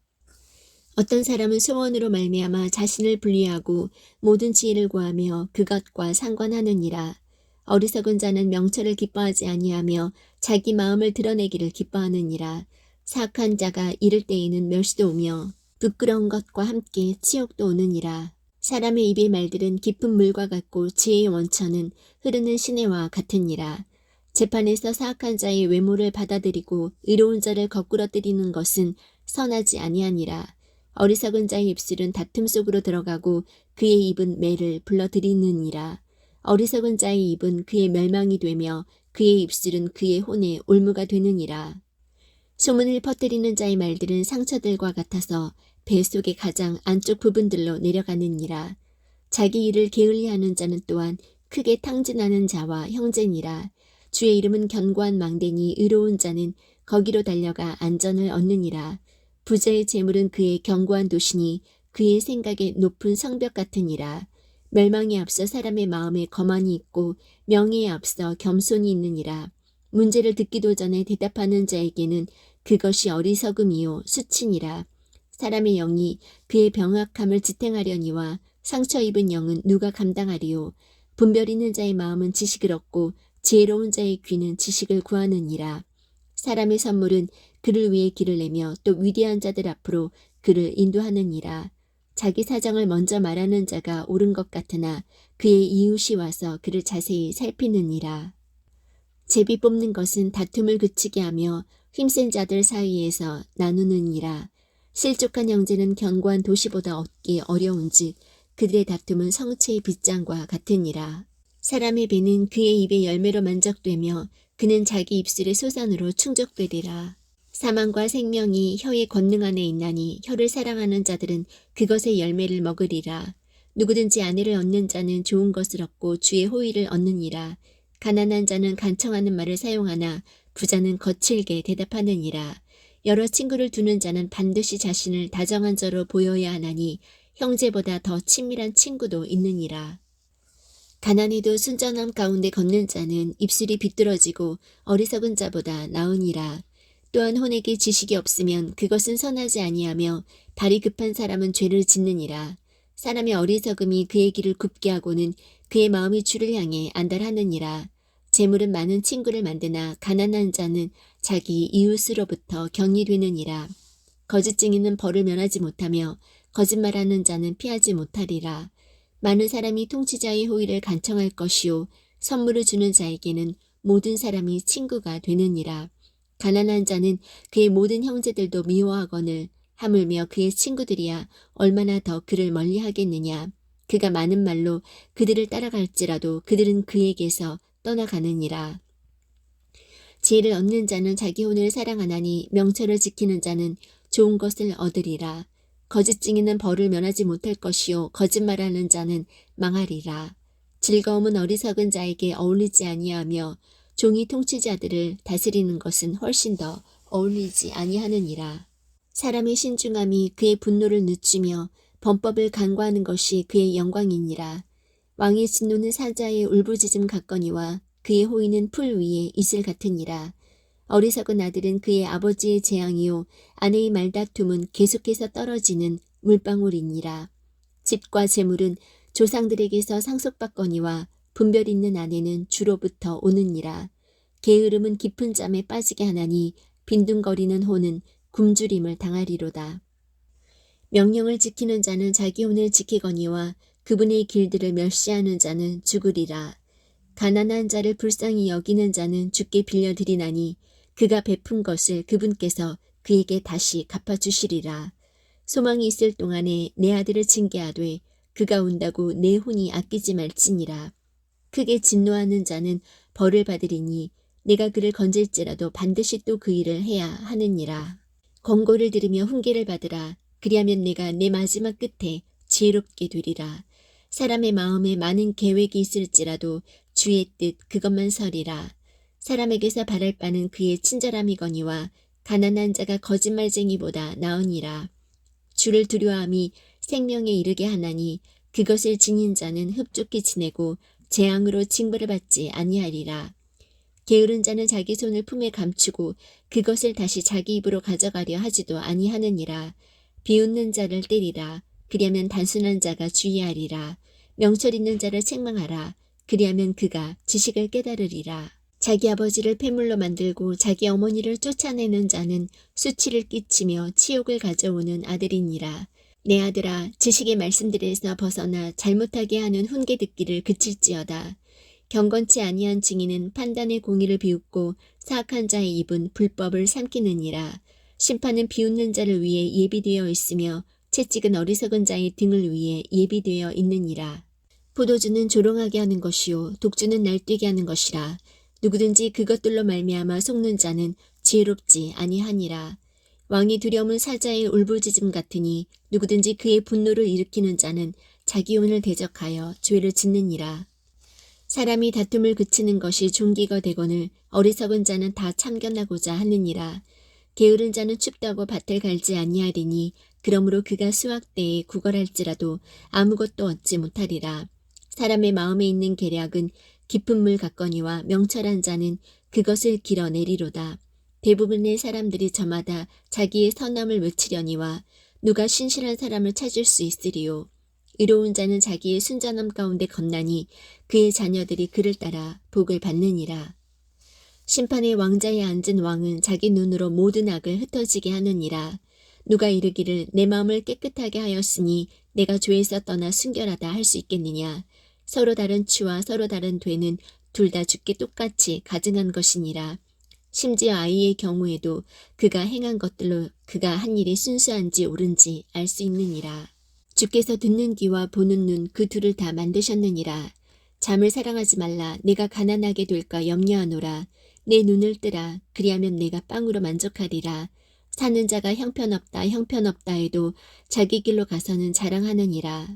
어떤 사람은 소원으로 말미암아 자신을 분리하고 모든 지혜를 구하며 그것과 상관하느니라. 어리석은 자는 명철을 기뻐하지 아니하며 자기 마음을 드러내기를 기뻐하느니라. 사악한 자가 이를 때에는 멸시도 오며 부끄러운 것과 함께 치욕도 오느니라. 사람의 입의 말들은 깊은 물과 같고 지혜의 원천은 흐르는 시내와 같으니라. 재판에서 사악한 자의 외모를 받아들이고 의로운 자를 거꾸러뜨리는 것은 선하지 아니하니라. 어리석은 자의 입술은 다툼 속으로 들어가고 그의 입은 매를 불러들이느니라. 어리석은 자의 입은 그의 멸망이 되며 그의 입술은 그의 혼의 올무가 되느니라. 소문을 퍼뜨리는 자의 말들은 상처들과 같아서 배 속의 가장 안쪽 부분들로 내려가느니라. 자기 일을 게을리하는 자는 또한 크게 탕진하는 자와 형제니라. 주의 이름은 견고한 망대니 의로운 자는 거기로 달려가 안전을 얻느니라. 부자의 재물은 그의 견고한 도시니 그의 생각에 높은 성벽 같으니라. 멸망에 앞서 사람의 마음에 거만이 있고 명예에 앞서 겸손이 있느니라. 문제를 듣기도 전에 대답하는 자에게는 그것이 어리석음이요 수치니라. 사람의 영이 그의 병약함을 지탱하려니와 상처 입은 영은 누가 감당하리요. 분별 있는 자의 마음은 지식을 얻고 지혜로운 자의 귀는 지식을 구하느니라. 사람의 선물은 그를 위해 길을 내며 또 위대한 자들 앞으로 그를 인도하느니라. 자기 사정을 먼저 말하는 자가 옳은 것 같으나 그의 이웃이 와서 그를 자세히 살피느니라. 제비 뽑는 것은 다툼을 그치게 하며 힘센 자들 사이에서 나누느니라. 실족한 형제는 견고한 도시보다 얻기 어려운즉 그들의 다툼은 성체의 빗장과 같으니라. 사람의 배는 그의 입의 열매로 만족되며 그는 자기 입술의 소산으로 충족되리라. 사망과 생명이 혀의 권능 안에 있나니 혀를 사랑하는 자들은 그것의 열매를 먹으리라. 누구든지 아내를 얻는 자는 좋은 것을 얻고 주의 호의를 얻느니라. 가난한 자는 간청하는 말을 사용하나 부자는 거칠게 대답하느니라. 여러 친구를 두는 자는 반드시 자신을 다정한 자로 보여야 하나니 형제보다 더 친밀한 친구도 있느니라. 가난해도 순전함 가운데 걷는 자는 입술이 비뚤어지고 어리석은 자보다 나으니라. 또한 혼에게 지식이 없으면 그것은 선하지 아니하며 발이 급한 사람은 죄를 짓느니라. 사람의 어리석음이 그의 길을 굽게 하고는 그의 마음이 주를 향해 안달하느니라. 재물은 많은 친구를 만드나 가난한 자는 자기 이웃으로부터 격리되느니라. 거짓 증인은 벌을 면하지 못하며 거짓말하는 자는 피하지 못하리라. 많은 사람이 통치자의 호의를 간청할 것이요 선물을 주는 자에게는 모든 사람이 친구가 되느니라. 가난한 자는 그의 모든 형제들도 미워하거늘 하물며 그의 친구들이야 얼마나 더 그를 멀리하겠느냐. 그가 많은 말로 그들을 따라갈지라도 그들은 그에게서 떠나가느니라. 지혜를 얻는 자는 자기 혼을 사랑하나니 명철을 지키는 자는 좋은 것을 얻으리라. 거짓 증인은 벌을 면하지 못할 것이요 거짓말하는 자는 망하리라. 즐거움은 어리석은 자에게 어울리지 아니하며 종이 통치자들을 다스리는 것은 훨씬 더 어울리지 아니하느니라. 사람의 신중함이 그의 분노를 늦추며 범법을 간과하는 것이 그의 영광이니라. 왕의 진노는 사자의 울부짖음 같거니와 그의 호의는 풀 위에 이슬 같으니라. 어리석은 아들은 그의 아버지의 재앙이요 아내의 말다툼은 계속해서 떨어지는 물방울이니라. 집과 재물은 조상들에게서 상속받거니와 분별 있는 아내는 주로부터 오느니라. 게으름은 깊은 잠에 빠지게 하나니 빈둥거리는 혼은 굶주림을 당하리로다. 명령을 지키는 자는 자기 혼을 지키거니와 그분의 길들을 멸시하는 자는 죽으리라. 가난한 자를 불쌍히 여기는 자는 주께 빌려드리나니 그가 베푼 것을 그분께서 그에게 다시 갚아주시리라. 소망이 있을 동안에 내 아들을 징계하되 그가 온다고 내 혼이 아끼지 말지니라. 크게 진노하는 자는 벌을 받으리니 내가 그를 건질지라도 반드시 또 그 일을 해야 하느니라. 권고를 들으며 훈계를 받으라. 그리하면 내가 내 마지막 끝에 지혜롭게 되리라. 사람의 마음에 많은 계획이 있을지라도 주의 뜻 그것만 서리라. 사람에게서 바랄 바는 그의 친절함이거니와 가난한 자가 거짓말쟁이보다 나으니라. 주를 두려워함이 생명에 이르게 하나니 그것을 지닌 자는 흡족히 지내고 재앙으로 징벌을 받지 아니하리라. 게으른 자는 자기 손을 품에 감추고 그것을 다시 자기 입으로 가져가려 하지도 아니하느니라. 비웃는 자를 때리라. 그리하면 단순한 자가 주의하리라. 명철 있는 자를 책망하라. 그리하면 그가 지식을 깨달으리라. 자기 아버지를 폐물로 만들고 자기 어머니를 쫓아내는 자는 수치를 끼치며 치욕을 가져오는 아들이니라. 내 아들아, 지식의 말씀들에서 벗어나 잘못하게 하는 훈계 듣기를 그칠지어다. 경건치 아니한 증인은 판단의 공의를 비웃고 사악한 자의 입은 불법을 삼키느니라. 심판은 비웃는 자를 위해 예비되어 있으며 채찍은 어리석은 자의 등을 위해 예비되어 있느니라. 포도주는 조롱하게 하는 것이요 독주는 날뛰게 하는 것이라. 누구든지 그것들로 말미암아 속는 자는 지혜롭지 아니하니라. 왕이 두려움은 사자의 울부짖음 같으니 누구든지 그의 분노를 일으키는 자는 자기 혼을 대적하여 죄를 짓느니라. 사람이 다툼을 그치는 것이 종기가 되거늘 어리석은 자는 다 참견하고자 하느니라. 게으른 자는 춥다고 밭을 갈지 아니하리니 그러므로 그가 수확 때에 구걸할지라도 아무것도 얻지 못하리라. 사람의 마음에 있는 계략은 깊은 물 같거니와 명철한 자는 그것을 길어내리로다. 대부분의 사람들이 저마다 자기의 선함을 외치려니와 누가 신실한 사람을 찾을 수 있으리요. 의로운 자는 자기의 순전함 가운데 건나니 그의 자녀들이 그를 따라 복을 받느니라. 심판의 왕자에 앉은 왕은 자기 눈으로 모든 악을 흩어지게 하느니라. 누가 이르기를 내 마음을 깨끗하게 하였으니 내가 죄에서 떠나 순결하다 할 수 있겠느냐. 서로 다른 추와 서로 다른 되는 둘 다 주께 똑같이 가증한 것이니라. 심지어 아이의 경우에도 그가 행한 것들로 그가 한 일이 순수한지 옳은지 알 수 있느니라. 주께서 듣는 귀와 보는 눈 그 둘을 다 만드셨느니라. 잠을 사랑하지 말라. 내가 가난하게 될까 염려하노라. 내 눈을 뜨라. 그리하면 내가 빵으로 만족하리라. 사는 자가 형편없다 형편없다 해도 자기 길로 가서는 자랑하느니라.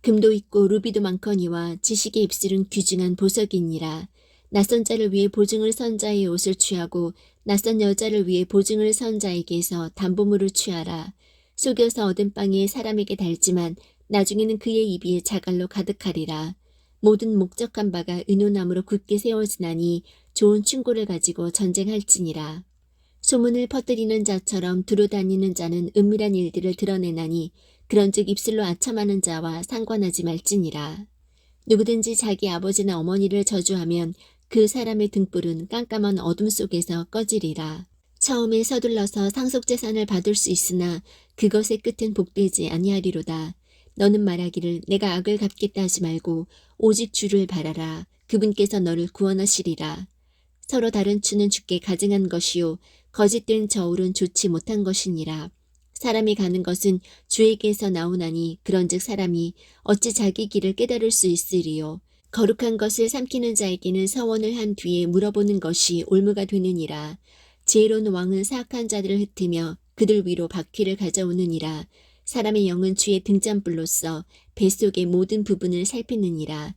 금도 있고 루비도 많거니와 지식의 입술은 귀중한 보석이니라. 낯선 자를 위해 보증을 선 자의 옷을 취하고 낯선 여자를 위해 보증을 선 자에게서 담보물을 취하라. 속여서 얻은 빵이 사람에게 달지만 나중에는 그의 입이 자갈로 가득하리라. 모든 목적한 바가 은호나무로 굳게 세워지나니 좋은 충고를 가지고 전쟁할지니라. 소문을 퍼뜨리는 자처럼 두루다니는 자는 은밀한 일들을 드러내나니 그런즉 입술로 아첨하는 자와 상관하지 말지니라. 누구든지 자기 아버지나 어머니를 저주하면 그 사람의 등불은 깜깜한 어둠 속에서 꺼지리라. 처음에 서둘러서 상속재산을 받을 수 있으나 그것의 끝은 복되지 아니하리로다. 너는 말하기를 내가 악을 갚겠다 하지 말고 오직 주를 바라라. 그분께서 너를 구원하시리라. 서로 다른 추는 주께 가증한 것이요 거짓된 저울은 좋지 못한 것이니라. 사람이 가는 것은 주에게서 나오나니 그런즉 사람이 어찌 자기 길을 깨달을 수 있으리요. 거룩한 것을 삼키는 자에게는 서원을 한 뒤에 물어보는 것이 올무가 되느니라. 지혜로운 왕은 사악한 자들을 흩으며 그들 위로 바퀴를 가져오느니라. 사람의 영은 주의 등잔불로서 뱃속의 모든 부분을 살피느니라.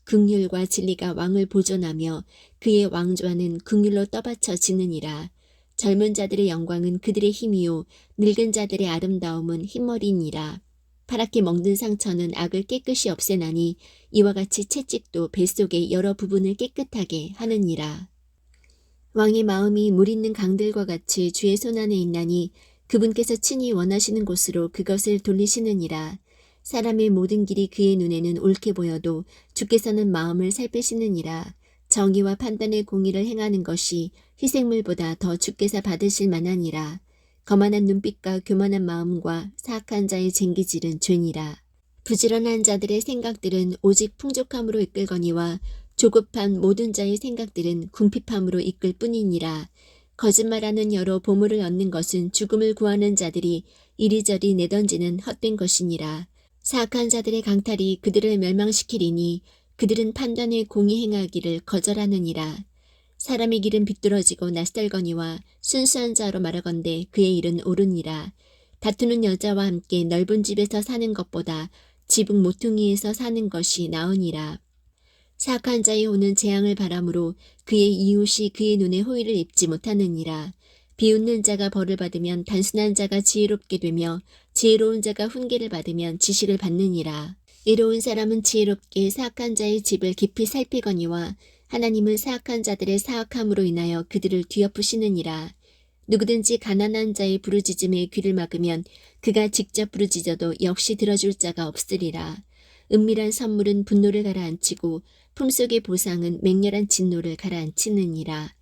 긍휼과 진리가 왕을 보존하며 그의 왕좌는 긍휼로 떠받쳐지느니라. 젊은 자들의 영광은 그들의 힘이요 늙은 자들의 아름다움은 흰머리니라. 파랗게 먹는 상처는 악을 깨끗이 없애나니 이와 같이 채찍도 뱃속의 여러 부분을 깨끗하게 하느니라. 왕의 마음이 물 있는 강들과 같이 주의 손안에 있나니 그분께서 친히 원하시는 곳으로 그것을 돌리시느니라. 사람의 모든 길이 그의 눈에는 옳게 보여도 주께서는 마음을 살피시느니라. 정의와 판단의 공의를 행하는 것이 희생물보다 더 주께서 받으실 만하니라. 거만한 눈빛과 교만한 마음과 사악한 자의 쟁기질은 죄니라. 부지런한 자들의 생각들은 오직 풍족함으로 이끌거니와 조급한 모든 자의 생각들은 궁핍함으로 이끌 뿐이니라. 거짓말하는 여러 보물을 얻는 것은 죽음을 구하는 자들이 이리저리 내던지는 헛된 것이니라. 사악한 자들의 강탈이 그들을 멸망시키리니 그들은 판단의 공의 행하기를 거절하느니라. 사람의 길은 비뚤어지고 낯설거니와 순수한 자로 말하건대 그의 일은 옳으니라. 다투는 여자와 함께 넓은 집에서 사는 것보다 지붕 모퉁이에서 사는 것이 나으니라. 사악한 자의 혼은 재앙을 바람으로 그의 이웃이 그의 눈에 호의를 입지 못하느니라. 비웃는 자가 벌을 받으면 단순한 자가 지혜롭게 되며 지혜로운 자가 훈계를 받으면 지식을 받느니라. 이로운 사람은 지혜롭게 사악한 자의 집을 깊이 살피거니와 하나님은 사악한 자들의 사악함으로 인하여 그들을 뒤엎으시느니라. 누구든지 가난한 자의 부르짖음에 귀를 막으면 그가 직접 부르짖어도 역시 들어줄 자가 없으리라. 은밀한 선물은 분노를 가라앉히고 품속의 보상은 맹렬한 진노를 가라앉히느니라.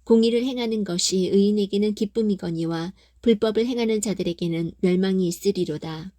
공의를 행하는 것이 의인에게는 기쁨이거니와 불법을 행하는 자들에게는 멸망이 있으리로다.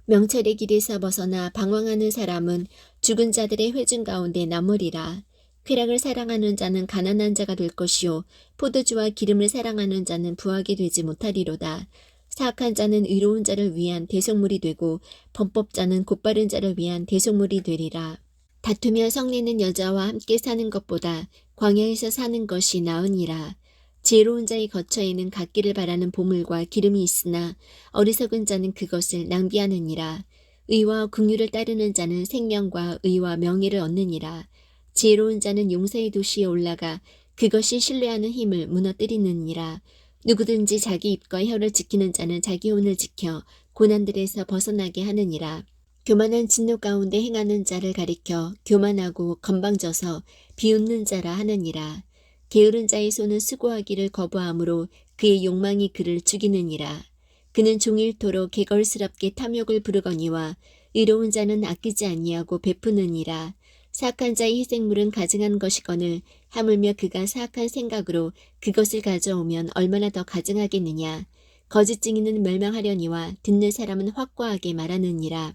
명철의 길에서 벗어나 방황하는 사람은 죽은 자들의 회중 가운데 남으리라. 쾌락을 사랑하는 자는 가난한 자가 될 것이요 포도주와 기름을 사랑하는 자는 부하게 되지 못하리로다. 사악한 자는 의로운 자를 위한 대속물이 되고 범법자는 곧바른 자를 위한 대속물이 되리라. 다투며 성내는 여자와 함께 사는 것보다 광야에서 사는 것이 나으니라. 지혜로운 자의 거처에는 갖기를 바라는 보물과 기름이 있으나 어리석은 자는 그것을 낭비하느니라. 의와 긍휼을 따르는 자는 생명과 의와 명예를 얻느니라. 지혜로운 자는 용사의 도시에 올라가 그것이 신뢰하는 힘을 무너뜨리느니라. 누구든지 자기 입과 혀를 지키는 자는 자기 혼을 지켜 고난들에서 벗어나게 하느니라. 교만한 진노 가운데 행하는 자를 가리켜 교만하고 건방져서 비웃는 자라 하느니라. 게으른 자의 손은 수고하기를 거부하므로 그의 욕망이 그를 죽이느니라. 그는 종일토록 개걸스럽게 탐욕을 부르거니와 의로운 자는 아끼지 아니하고 베푸느니라. 사악한 자의 희생물은 가증한 것이거늘 하물며 그가 사악한 생각으로 그것을 가져오면 얼마나 더 가증하겠느냐. 거짓증인은 멸망하려니와 듣는 사람은 확고하게 말하느니라.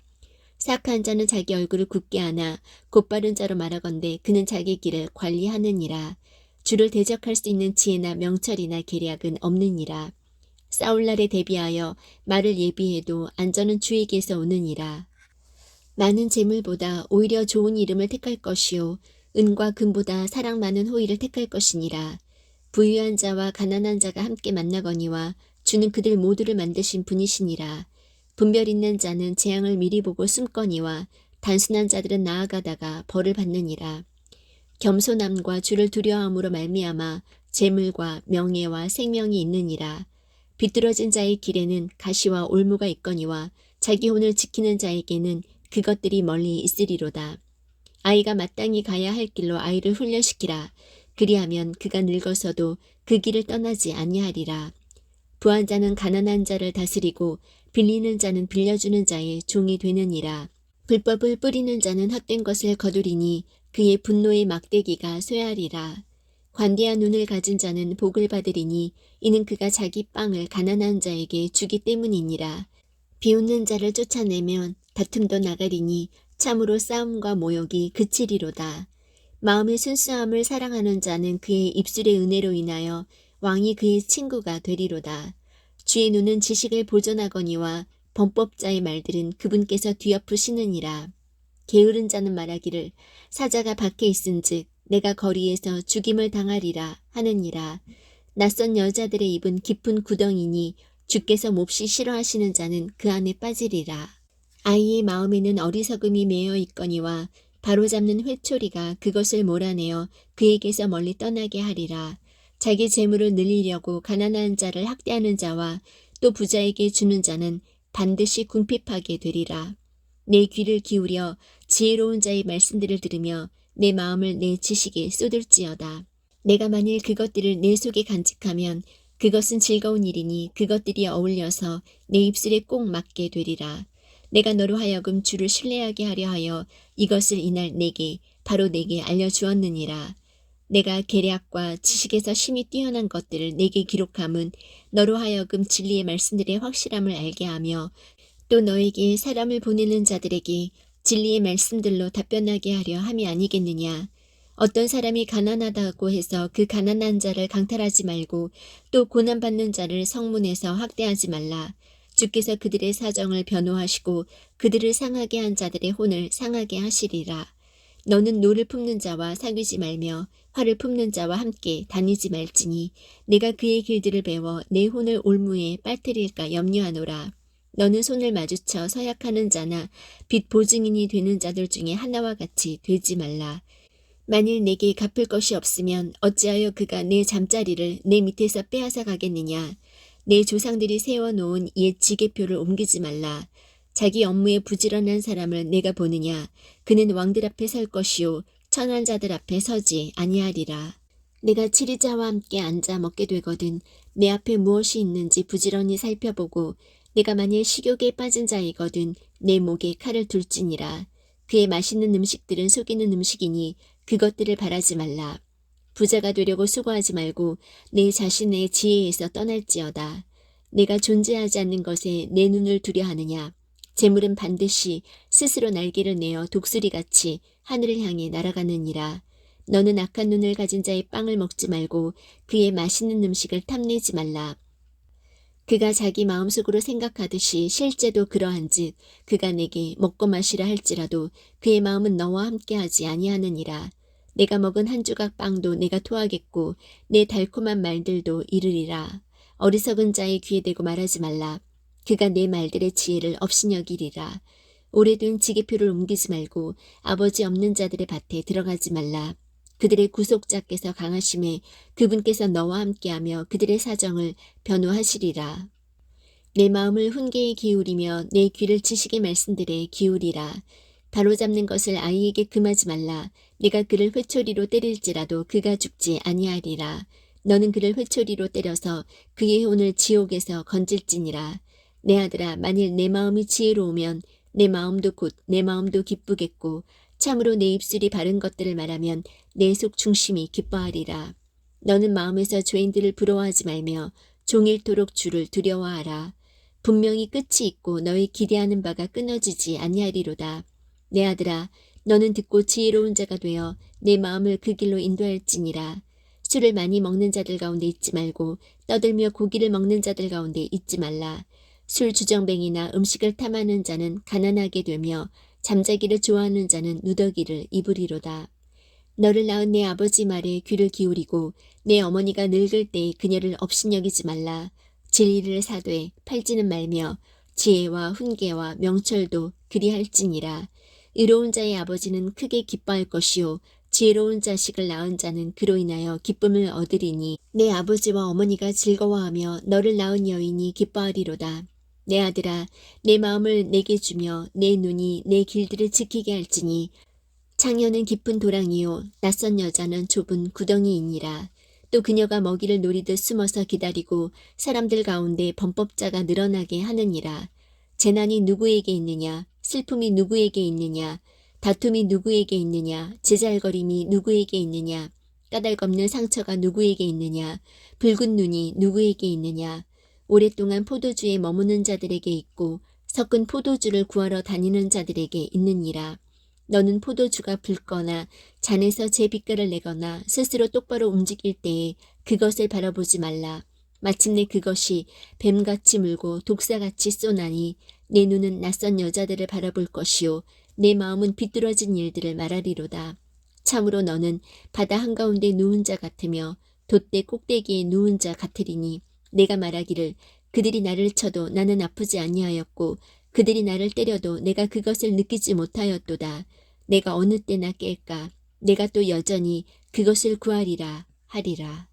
사악한 자는 자기 얼굴을 굳게 하나 곧바른 자로 말하건대 그는 자기 길을 관리하느니라. 주를 대적할 수 있는 지혜나 명철이나 계략은 없느니라. 싸울 날에 대비하여 말을 예비해도 안전은 주에게서 오느니라. 많은 재물보다 오히려 좋은 이름을 택할 것이요 은과 금보다 사랑 많은 호의를 택할 것이니라. 부유한 자와 가난한 자가 함께 만나거니와 주는 그들 모두를 만드신 분이시니라. 분별 있는 자는 재앙을 미리 보고 숨거니와 단순한 자들은 나아가다가 벌을 받느니라. 겸손함과 주를 두려워함으로 말미암아 재물과 명예와 생명이 있느니라. 비뚤어진 자의 길에는 가시와 올무가 있거니와 자기 혼을 지키는 자에게는 그것들이 멀리 있으리로다. 아이가 마땅히 가야 할 길로 아이를 훈련시키라. 그리하면 그가 늙어서도 그 길을 떠나지 아니하리라. 부한 자는 가난한 자를 다스리고 빌리는 자는 빌려주는 자의 종이 되느니라. 불법을 뿌리는 자는 헛된 것을 거두리니 그의 분노의 막대기가 쇠하리라. 관대한 눈을 가진 자는 복을 받으리니 이는 그가 자기 빵을 가난한 자에게 주기 때문이니라. 비웃는 자를 쫓아내면 다툼도 나가리니 참으로 싸움과 모욕이 그치리로다. 마음의 순수함을 사랑하는 자는 그의 입술의 은혜로 인하여 왕이 그의 친구가 되리로다. 주의 눈은 지식을 보존하거니와 범법자의 말들은 그분께서 뒤엎으시느니라. 게으른 자는 말하기를 사자가 밖에 있은즉 내가 거리에서 죽임을 당하리라 하느니라. 낯선 여자들의 입은 깊은 구덩이니 주께서 몹시 싫어하시는 자는 그 안에 빠지리라. 아이의 마음에는 어리석음이 매여 있거니와 바로잡는 회초리가 그것을 몰아내어 그에게서 멀리 떠나게 하리라. 자기 재물을 늘리려고 가난한 자를 학대하는 자와 또 부자에게 주는 자는 반드시 궁핍하게 되리라. 내 귀를 기울여 지혜로운 자의 말씀들을 들으며 내 마음을 내 지식에 쏟을지어다. 내가 만일 그것들을 내 속에 간직하면 그것은 즐거운 일이니 그것들이 어울려서 내 입술에 꼭 맞게 되리라. 내가 너로 하여금 주를 신뢰하게 하려 하여 이것을 이날 내게 바로 내게 알려주었느니라. 내가 계략과 지식에서 심히 뛰어난 것들을 내게 기록함은 너로 하여금 진리의 말씀들의 확실함을 알게 하며 또 너에게 사람을 보내는 자들에게 진리의 말씀들로 답변하게 하려 함이 아니겠느냐. 어떤 사람이 가난하다고 해서 그 가난한 자를 강탈하지 말고 또 고난받는 자를 성문에서 학대하지 말라. 주께서 그들의 사정을 변호하시고 그들을 상하게 한 자들의 혼을 상하게 하시리라. 너는 노를 품는 자와 사귀지 말며 활을 품는 자와 함께 다니지 말지니 내가 그의 길들을 배워 내 혼을 올무에 빨트릴까 염려하노라. 너는 손을 마주쳐 서약하는 자나 빚 보증인이 되는 자들 중에 하나와 같이 되지 말라. 만일 내게 갚을 것이 없으면 어찌하여 그가 내 잠자리를 내 밑에서 빼앗아 가겠느냐. 내 조상들이 세워놓은 옛 지계표를 옮기지 말라. 자기 업무에 부지런한 사람을 내가 보느냐. 그는 왕들 앞에 설 것이요 천한 자들 앞에 서지 아니하리라. 내가 치리자와 함께 앉아 먹게 되거든 내 앞에 무엇이 있는지 부지런히 살펴보고 내가 만일 식욕에 빠진 자이거든 내 목에 칼을 둘지니라. 그의 맛있는 음식들은 속이는 음식이니 그것들을 바라지 말라. 부자가 되려고 수고하지 말고 내 자신의 지혜에서 떠날지어다. 내가 존재하지 않는 것에 내 눈을 두려 하느냐. 재물은 반드시 스스로 날개를 내어 독수리같이 하늘을 향해 날아가느니라. 너는 악한 눈을 가진 자의 빵을 먹지 말고 그의 맛있는 음식을 탐내지 말라. 그가 자기 마음속으로 생각하듯이 실제도 그러한즉 그가 내게 먹고 마시라 할지라도 그의 마음은 너와 함께하지 아니하느니라. 내가 먹은 한 조각 빵도 내가 토하겠고 내 달콤한 말들도 이르리라. 어리석은 자의 귀에 대고 말하지 말라. 그가 내 말들의 지혜를 업신여기리라. 오래된 지계표를 옮기지 말고 아버지 없는 자들의 밭에 들어가지 말라. 그들의 구속자께서 강하심에 그분께서 너와 함께하며 그들의 사정을 변호하시리라. 내 마음을 훈계에 기울이며 내 귀를 지식의 말씀들에 기울이라. 바로잡는 것을 아이에게 금하지 말라. 내가 그를 회초리로 때릴지라도 그가 죽지 아니하리라. 너는 그를 회초리로 때려서 그의 혼을 지옥에서 건질지니라. 내 아들아, 만일 내 마음이 지혜로우면 내 마음도 곧 내 마음도 기쁘겠고 참으로 내 입술이 바른 것들을 말하면 내 속 중심이 기뻐하리라. 너는 마음에서 죄인들을 부러워하지 말며 종일토록 주를 두려워하라. 분명히 끝이 있고 너희 기대하는 바가 끊어지지 아니하리로다. 내 아들아, 너는 듣고 지혜로운 자가 되어 내 마음을 그 길로 인도할지니라. 술을 많이 먹는 자들 가운데 있지 말고 떠들며 고기를 먹는 자들 가운데 있지 말라. 술 주정뱅이나 음식을 탐하는 자는 가난하게 되며 잠자기를 좋아하는 자는 누더기를 입으리로다. 너를 낳은 내 아버지 말에 귀를 기울이고 내 어머니가 늙을 때에 그녀를 업신여기지 말라. 진리를 사되 팔지는 말며 지혜와 훈계와 명철도 그리할지니라. 의로운 자의 아버지는 크게 기뻐할 것이요 지혜로운 자식을 낳은 자는 그로 인하여 기쁨을 얻으리니 내 아버지와 어머니가 즐거워하며 너를 낳은 여인이 기뻐하리로다. 내 아들아, 내 마음을 내게 주며 내 눈이 내 길들을 지키게 할지니 창녀는 깊은 도랑이요 낯선 여자는 좁은 구덩이이니라. 또 그녀가 먹이를 노리듯 숨어서 기다리고 사람들 가운데 범법자가 늘어나게 하느니라. 재난이 누구에게 있느냐, 슬픔이 누구에게 있느냐, 다툼이 누구에게 있느냐, 제잘거림이 누구에게 있느냐, 까닭없는 상처가 누구에게 있느냐, 붉은 눈이 누구에게 있느냐. 오랫동안 포도주에 머무는 자들에게 있고 섞은 포도주를 구하러 다니는 자들에게 있느니라. 너는 포도주가 붉거나 잔에서 제 빛깔을 내거나 스스로 똑바로 움직일 때에 그것을 바라보지 말라. 마침내 그것이 뱀같이 물고 독사같이 쏘나니 내 눈은 낯선 여자들을 바라볼 것이요 내 마음은 비뚤어진 일들을 말하리로다. 참으로 너는 바다 한가운데 누운 자 같으며 돛대 꼭대기에 누운 자 같으리니 내가 말하기를 그들이 나를 쳐도 나는 아프지 아니하였고 그들이 나를 때려도 내가 그것을 느끼지 못하였도다. 내가 어느 때나 깰까? 내가 또 여전히 그것을 구하리라 하리라.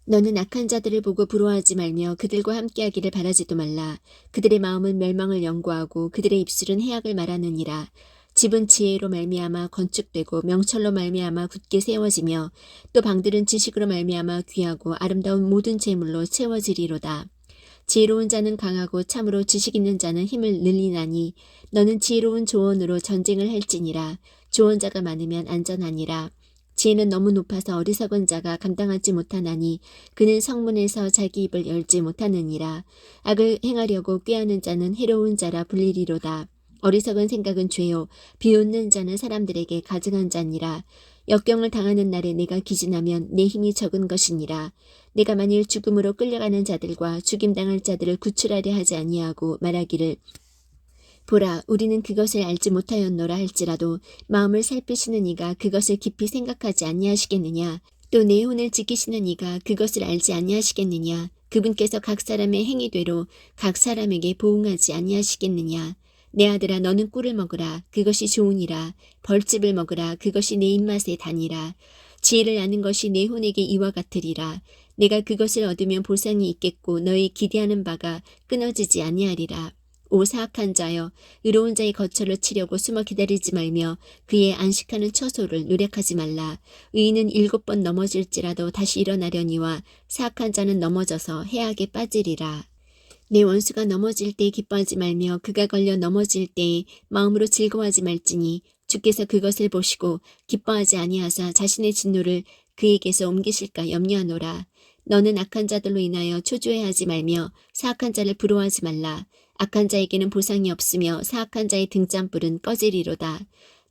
너는 악한 자들을 보고 부러워하지 말며 그들과 함께하기를 바라지도 말라. 그들의 마음은 멸망을 연구하고 그들의 입술은 해악을 말하느니라. 집은 지혜로 말미암아 건축되고 명철로 말미암아 굳게 세워지며 또 방들은 지식으로 말미암아 귀하고 아름다운 모든 재물로 채워지리로다. 지혜로운 자는 강하고 참으로 지식 있는 자는 힘을 늘리나니 너는 지혜로운 조언으로 전쟁을 할지니라. 조언자가 많으면 안전하니라. 지혜는 너무 높아서 어리석은 자가 감당하지 못하나니 그는 성문에서 자기 입을 열지 못하느니라. 악을 행하려고 꾀하는 자는 해로운 자라 불리리로다. 어리석은 생각은 죄요 비웃는 자는 사람들에게 가증한 자니라. 역경을 당하는 날에 내가 기진하면 내 힘이 적은 것이니라. 내가 만일 죽음으로 끌려가는 자들과 죽임당할 자들을 구출하려 하지 아니하고 말하기를 보라 우리는 그것을 알지 못하였노라 할지라도 마음을 살피시는 이가 그것을 깊이 생각하지 아니하시겠느냐. 또 내 혼을 지키시는 이가 그것을 알지 아니하시겠느냐. 그분께서 각 사람의 행위대로 각 사람에게 보응하지 아니하시겠느냐. 내 아들아 너는 꿀을 먹으라 그것이 좋으니라. 벌집을 먹으라 그것이 내 입맛에 다니라. 지혜를 아는 것이 내 혼에게 이와 같으리라. 내가 그것을 얻으면 보상이 있겠고 너의 기대하는 바가 끊어지지 아니하리라. 오 사악한 자여 의로운 자의 거처를 치려고 숨어 기다리지 말며 그의 안식하는 처소를 노력하지 말라. 의인은 7번 넘어질지라도 다시 일어나려니와 사악한 자는 넘어져서 해악에 빠지리라. 내 원수가 넘어질 때 기뻐하지 말며 그가 걸려 넘어질 때에 마음으로 즐거워하지 말지니 주께서 그것을 보시고 기뻐하지 아니하사 자신의 진노를 그에게서 옮기실까 염려하노라. 너는 악한 자들로 인하여 초조해하지 말며 사악한 자를 부러워하지 말라. 악한 자에게는 보상이 없으며 사악한 자의 등잔불은 꺼지리로다.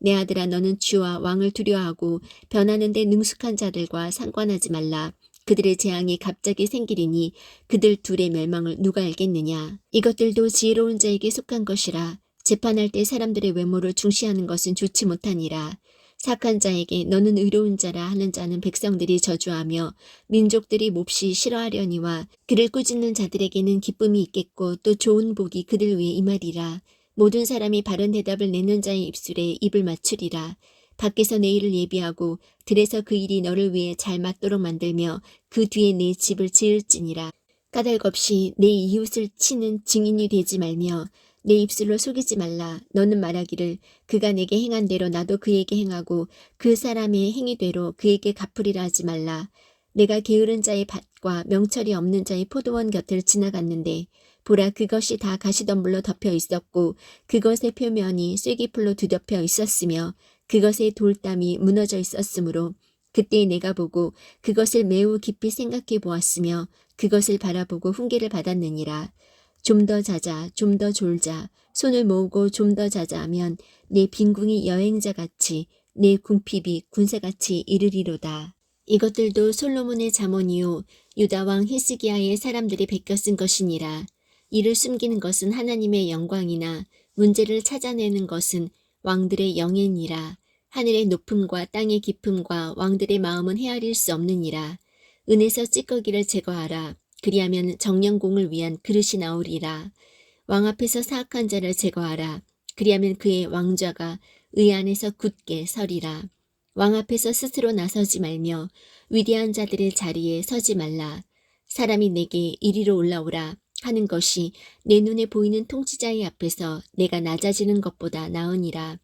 내 아들아 너는 주와 왕을 두려워하고 변하는 데 능숙한 자들과 상관하지 말라. 그들의 재앙이 갑자기 생기리니 그들 둘의 멸망을 누가 알겠느냐. 이것들도 지혜로운 자에게 속한 것이라. 재판할 때 사람들의 외모를 중시하는 것은 좋지 못하니라. 사악한 자에게 너는 의로운 자라 하는 자는 백성들이 저주하며 민족들이 몹시 싫어하려니와 그를 꾸짖는 자들에게는 기쁨이 있겠고 또 좋은 복이 그들 위에 임하리라. 모든 사람이 바른 대답을 내는 자의 입술에 입을 맞추리라. 밖에서 내 일을 예비하고 들에서 그 일이 너를 위해 잘 맞도록 만들며 그 뒤에 내 집을 지을지니라. 까닭없이 내 이웃을 치는 증인이 되지 말며 내 입술로 속이지 말라. 너는 말하기를 그가 내게 행한 대로 나도 그에게 행하고 그 사람의 행위대로 그에게 갚으리라 하지 말라. 내가 게으른 자의 밭과 명철이 없는 자의 포도원 곁을 지나갔는데 보라 그것이 다 가시덤불로 덮여 있었고 그것의 표면이 쐐기풀로 뒤덮여 있었으며 그것의 돌담이 무너져 있었으므로 그때 내가 보고 그것을 매우 깊이 생각해 보았으며 그것을 바라보고 훈계를 받았느니라. 좀 더 자자 좀 더 졸자 손을 모으고 좀 더 자자 하면 내 빈궁이 여행자같이 내 궁핍이 군사같이 이르리로다. 이것들도 솔로몬의 잠언이요 유다왕 히스기야의 사람들이 베껴 쓴 것이니라. 이를 숨기는 것은 하나님의 영광이나 문제를 찾아내는 것은 왕들의 영예니라. 하늘의 높음과 땅의 깊음과 왕들의 마음은 헤아릴 수 없느니라. 은에서 찌꺼기를 제거하라. 그리하면 정령공을 위한 그릇이 나오리라. 왕 앞에서 사악한 자를 제거하라. 그리하면 그의 왕좌가 의 안에서 굳게 서리라. 왕 앞에서 스스로 나서지 말며 위대한 자들의 자리에 서지 말라. 사람이 내게 이리로 올라오라 하는 것이 내 눈에 보이는 통치자의 앞에서 내가 낮아지는 것보다 나으니라.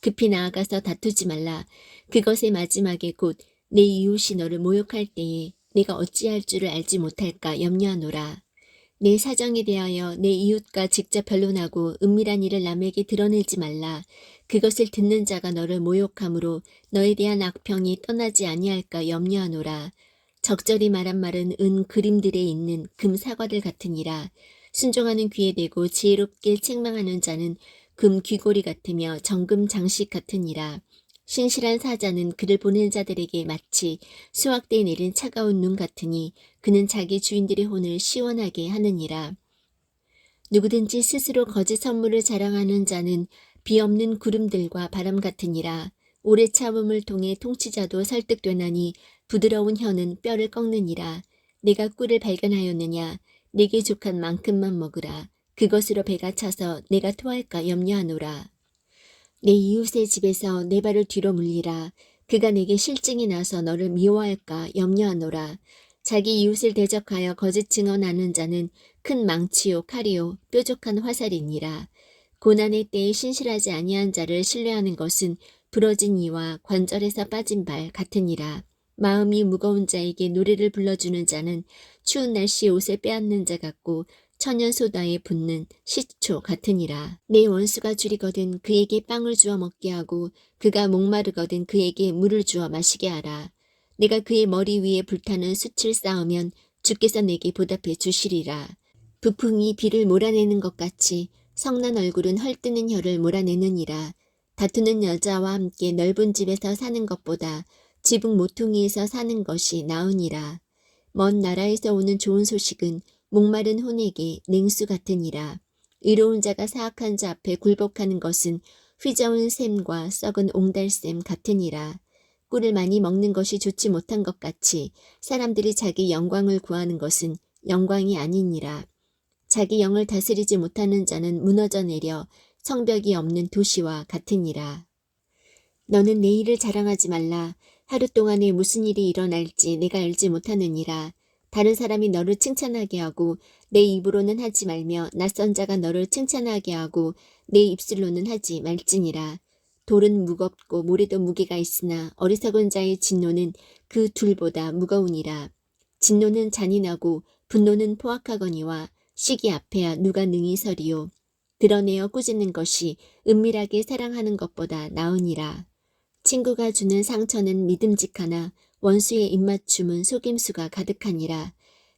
급히 나아가서 다투지 말라. 그것의 마지막에 곧 내 이웃이 너를 모욕할 때에 내가 어찌할 줄을 알지 못할까 염려하노라. 내 사정에 대하여 내 이웃과 직접 변론하고 은밀한 일을 남에게 드러내지 말라. 그것을 듣는 자가 너를 모욕함으로 너에 대한 악평이 떠나지 아니할까 염려하노라. 적절히 말한 말은 은 그림들에 있는 금 사과들 같으니라. 순종하는 귀에 대고 지혜롭게 책망하는 자는 금 귀고리 같으며 정금 장식 같으니라. 신실한 사자는 그를 보는 자들에게 마치 수확대에 내린 차가운 눈 같으니 그는 자기 주인들의 혼을 시원하게 하느니라. 누구든지 스스로 거짓 선물을 자랑하는 자는 비 없는 구름들과 바람 같으니라. 오래 참음을 통해 통치자도 설득되나니 부드러운 혀는 뼈를 꺾느니라. 내가 꿀을 발견하였느냐. 내게 족한 만큼만 먹으라. 그것으로 배가 차서 내가 토할까 염려하노라. 내 이웃의 집에서 내 발을 뒤로 물리라. 그가 내게 실증이 나서 너를 미워할까 염려하노라. 자기 이웃을 대적하여 거짓 증언하는 자는 큰 망치요 칼이요 뾰족한 화살이니라. 고난의 때에 신실하지 아니한 자를 신뢰하는 것은 부러진 이와 관절에서 빠진 발 같으니라. 마음이 무거운 자에게 노래를 불러주는 자는 추운 날씨에 옷을 빼앗는 자 같고 천연소다에 붓는 시초 같으니라. 내 원수가 줄이거든 그에게 빵을 주어 먹게 하고 그가 목마르거든 그에게 물을 주어 마시게 하라. 내가 그의 머리 위에 불타는 숯을 쌓으면 주께서 내게 보답해 주시리라. 부풍이 비를 몰아내는 것 같이 성난 얼굴은 헐뜨는 혀를 몰아내느니라. 다투는 여자와 함께 넓은 집에서 사는 것보다 지붕 모퉁이에서 사는 것이 나으니라. 먼 나라에서 오는 좋은 소식은 목마른 혼에게 냉수 같으니라. 의로운 자가 사악한 자 앞에 굴복하는 것은 휘저은 샘과 썩은 옹달샘 같으니라. 꿀을 많이 먹는 것이 좋지 못한 것 같이 사람들이 자기 영광을 구하는 것은 영광이 아니니라. 자기 영을 다스리지 못하는 자는 무너져 내려 성벽이 없는 도시와 같으니라. 너는 내일을 자랑하지 말라. 하루 동안에 무슨 일이 일어날지 내가 알지 못하느니라. 다른 사람이 너를 칭찬하게 하고 내 입으로는 하지 말며 낯선 자가 너를 칭찬하게 하고 내 입술로는 하지 말지니라. 돌은 무겁고 모래도 무게가 있으나 어리석은 자의 진노는 그 둘보다 무거우니라. 진노는 잔인하고 분노는 포악하거니와 시기 앞에야 누가 능히 서리요. 드러내어 꾸짖는 것이 은밀하게 사랑하는 것보다 나으니라. 친구가 주는 상처는 믿음직하나 원수의 입맞춤은 속임수가 가득하니라.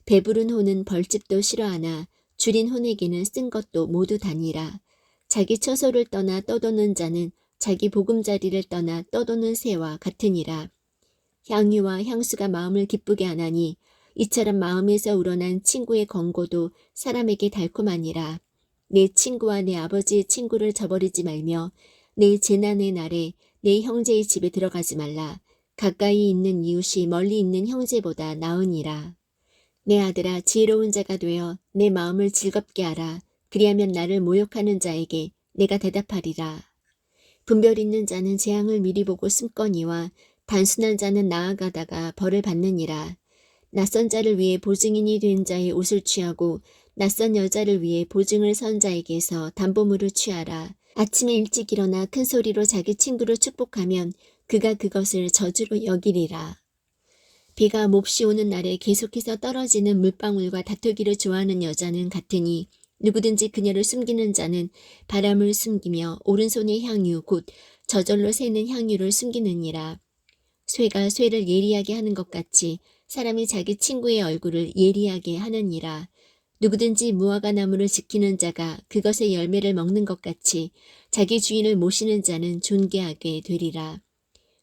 배부른 혼은 벌집도 싫어하나 줄인 혼에게는 쓴 것도 모두 다니라. 자기 처소를 떠나 떠도는 자는 자기 보금자리를 떠나 떠도는 새와 같으니라. 향유와 향수가 마음을 기쁘게 하나니 이처럼 마음에서 우러난 친구의 권고도 사람에게 달콤하니라. 내 친구와 내 아버지의 친구를 저버리지 말며 내 재난의 날에 내 형제의 집에 들어가지 말라. 가까이 있는 이웃이 멀리 있는 형제보다 나으니라. 내 아들아 지혜로운 자가 되어 내 마음을 즐겁게 하라. 그리하면 나를 모욕하는 자에게 내가 대답하리라. 분별 있는 자는 재앙을 미리 보고 숨거니와 단순한 자는 나아가다가 벌을 받느니라. 낯선 자를 위해 보증인이 된 자의 옷을 취하고 낯선 여자를 위해 보증을 선 자에게서 담보물을 취하라. 아침에 일찍 일어나 큰 소리로 자기 친구를 축복하면 그가 그것을 저주로 여기리라. 비가 몹시 오는 날에 계속해서 떨어지는 물방울과 다투기를 좋아하는 여자는 같으니 누구든지 그녀를 숨기는 자는 바람을 숨기며 오른손의 향유 곧 저절로 새는 향유를 숨기느니라. 쇠가 쇠를 예리하게 하는 것 같이 사람이 자기 친구의 얼굴을 예리하게 하느니라. 누구든지 무화과 나무를 지키는 자가 그것의 열매를 먹는 것 같이 자기 주인을 모시는 자는 존귀하게 되리라.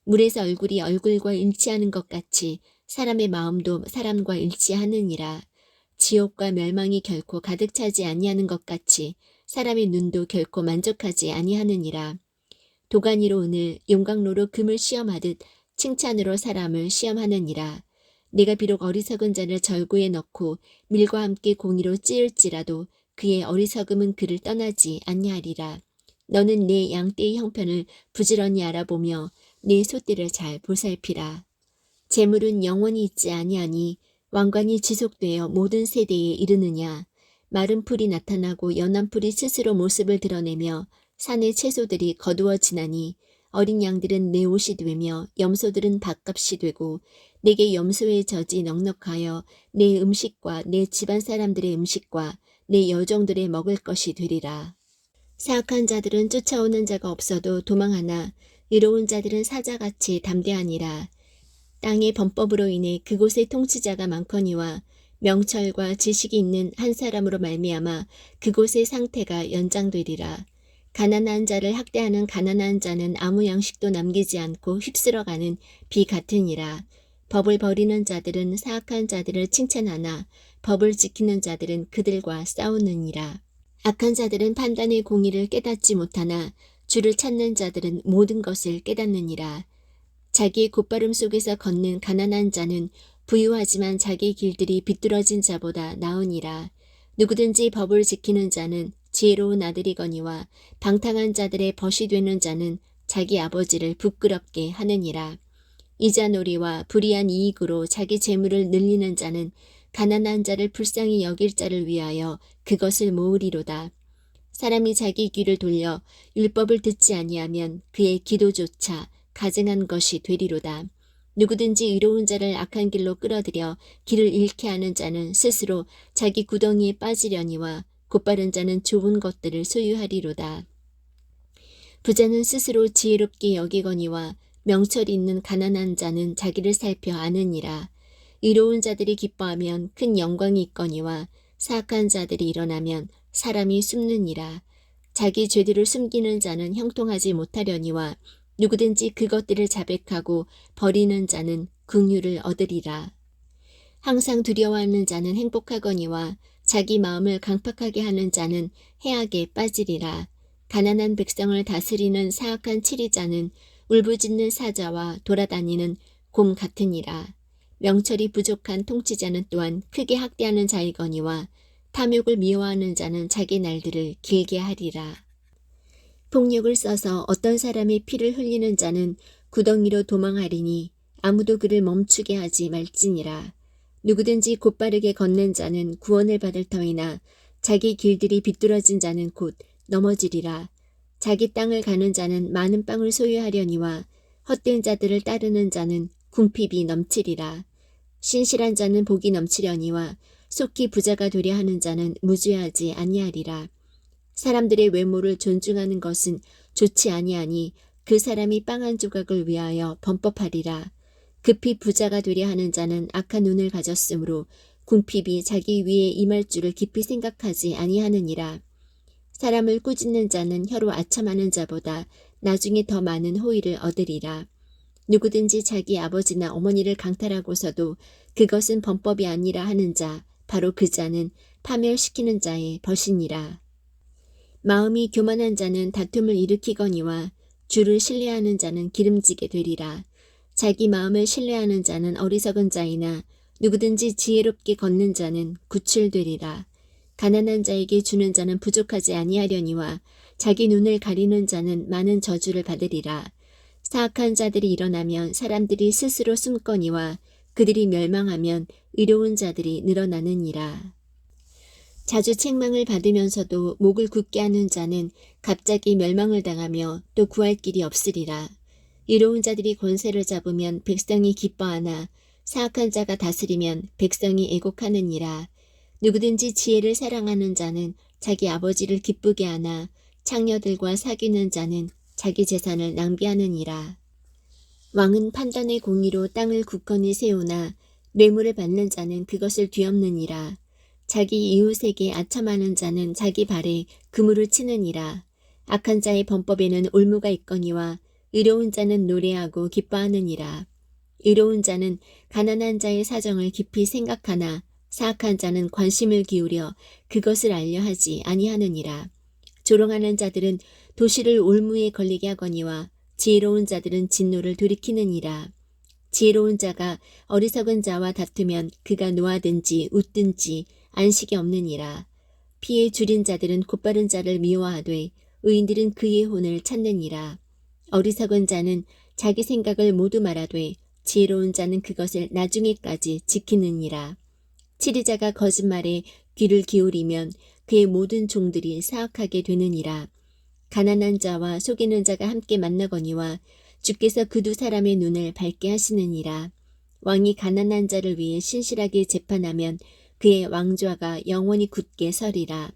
물에서 얼굴이 얼굴과 일치하는 것 같이 사람의 마음도 사람과 일치하느니라. 지옥과 멸망이 결코 가득 차지 아니하는 것 같이 사람의 눈도 결코 만족하지 아니하느니라. 도가니로 은을 용광로로 금을 시험하듯 칭찬으로 사람을 시험하느니라. 내가 비록 어리석은 자를 절구에 넣고 밀과 함께 공의로 찌을지라도 그의 어리석음은 그를 떠나지 아니하리라. 너는 내 양떼의 형편을 부지런히 알아보며 내 소떼를 잘 보살피라. 재물은 영원히 있지 아니하니 왕관이 지속되어 모든 세대에 이르느냐. 마른 풀이 나타나고 연한 풀이 스스로 모습을 드러내며 산의 채소들이 거두어지나니 어린 양들은 내 옷이 되며 염소들은 밥값이 되고 내게 염소의 젖이 넉넉하여 내 음식과 내 집안 사람들의 음식과 내 여종들의 먹을 것이 되리라. 사악한 자들은 쫓아오는 자가 없어도 도망하나 의로운 자들은 사자같이 담대하니라. 땅의 범법으로 인해 그곳에 통치자가 많거니와 명철과 지식이 있는 한 사람으로 말미암아 그곳의 상태가 연장되리라. 가난한 자를 학대하는 가난한 자는 아무 양식도 남기지 않고 휩쓸어가는 비 같으니라. 법을 버리는 자들은 사악한 자들을 칭찬하나 법을 지키는 자들은 그들과 싸우느니라. 악한 자들은 판단의 공의를 깨닫지 못하나 주를 찾는 자들은 모든 것을 깨닫느니라. 자기의 곧바름 속에서 걷는 가난한 자는 부유하지만 자기 길들이 비뚤어진 자보다 나으니라. 누구든지 법을 지키는 자는 지혜로운 아들이거니와 방탕한 자들의 벗이 되는 자는 자기 아버지를 부끄럽게 하느니라. 이자놀이와 불의한 이익으로 자기 재물을 늘리는 자는 가난한 자를 불쌍히 여길 자를 위하여 그것을 모으리로다. 사람이 자기 귀를 돌려 율법을 듣지 아니하면 그의 기도조차 가증한 것이 되리로다. 누구든지 의로운 자를 악한 길로 끌어들여 길을 잃게 하는 자는 스스로 자기 구덩이에 빠지려니와 곧바른 자는 좋은 것들을 소유하리로다. 부자는 스스로 지혜롭게 여기거니와 명철이 있는 가난한 자는 자기를 살펴 아느니라. 의로운 자들이 기뻐하면 큰 영광이 있거니와 사악한 자들이 일어나면 사람이 숨느니라. 자기 죄들을 숨기는 자는 형통하지 못하려니와 누구든지 그것들을 자백하고 버리는 자는 긍휼을 얻으리라. 항상 두려워하는 자는 행복하거니와 자기 마음을 강팍하게 하는 자는 해악에 빠지리라. 가난한 백성을 다스리는 사악한 치리자는 울부짖는 사자와 돌아다니는 곰 같으니라. 명철이 부족한 통치자는 또한 크게 학대하는 자이거니와 탐욕을 미워하는 자는 자기 날들을 길게 하리라. 폭력을 써서 어떤 사람의 피를 흘리는 자는 구덩이로 도망하리니 아무도 그를 멈추게 하지 말지니라. 누구든지 곧바르게 걷는 자는 구원을 받을 터이나 자기 길들이 비뚤어진 자는 곧 넘어지리라. 자기 땅을 가는 자는 많은 빵을 소유하려니와 헛된 자들을 따르는 자는 궁핍이 넘치리라. 신실한 자는 복이 넘치려니와 속히 부자가 되려 하는 자는 무죄하지 아니하리라. 사람들의 외모를 존중하는 것은 좋지 아니하니 그 사람이 빵 한 조각을 위하여 범법하리라. 급히 부자가 되려 하는 자는 악한 눈을 가졌으므로 궁핍이 자기 위에 임할 줄을 깊이 생각하지 아니하느니라. 사람을 꾸짖는 자는 혀로 아첨하는 자보다 나중에 더 많은 호의를 얻으리라. 누구든지 자기 아버지나 어머니를 강탈하고서도 그것은 범법이 아니라 하는 자, 바로 그 자는 파멸시키는 자의 벗이니라. 마음이 교만한 자는 다툼을 일으키거니와 주를 신뢰하는 자는 기름지게 되리라. 자기 마음을 신뢰하는 자는 어리석은 자이나 누구든지 지혜롭게 걷는 자는 구출되리라. 가난한 자에게 주는 자는 부족하지 아니하려니와 자기 눈을 가리는 자는 많은 저주를 받으리라. 사악한 자들이 일어나면 사람들이 스스로 숨거니와 그들이 멸망하면 의로운 자들이 늘어나느니라. 자주 책망을 받으면서도 목을 굳게 하는 자는 갑자기 멸망을 당하며 또 구할 길이 없으리라. 의로운 자들이 권세를 잡으면 백성이 기뻐하나 사악한 자가 다스리면 백성이 애곡하느니라. 누구든지 지혜를 사랑하는 자는 자기 아버지를 기쁘게 하나 창녀들과 사귀는 자는 자기 재산을 낭비하느니라. 왕은 판단의 공의로 땅을 굳건히 세우나 뇌물을 받는 자는 그것을 뒤엎느니라. 자기 이웃에게 아첨하는 자는 자기 발에 그물을 치느니라. 악한 자의 범법에는 올무가 있거니와 의로운 자는 노래하고 기뻐하느니라. 의로운 자는 가난한 자의 사정을 깊이 생각하나 사악한 자는 관심을 기울여 그것을 알려 하지 아니하느니라. 조롱하는 자들은 도시를 올무에 걸리게 하거니와 지혜로운 자들은 진노를 돌이키느니라. 지혜로운 자가 어리석은 자와 다투면 그가 노하든지 웃든지 안식이 없느니라. 피에 줄인 자들은 곧바른 자를 미워하되 의인들은 그의 혼을 찾느니라. 어리석은 자는 자기 생각을 모두 말하되 지혜로운 자는 그것을 나중에까지 지키느니라. 치리자가 거짓말에 귀를 기울이면 그의 모든 종들이 사악하게 되느니라. 가난한 자와 속이는 자가 함께 만나거니와 주께서 그 두 사람의 눈을 밝게 하시느니라. 왕이 가난한 자를 위해 신실하게 재판하면 그의 왕좌가 영원히 굳게 서리라.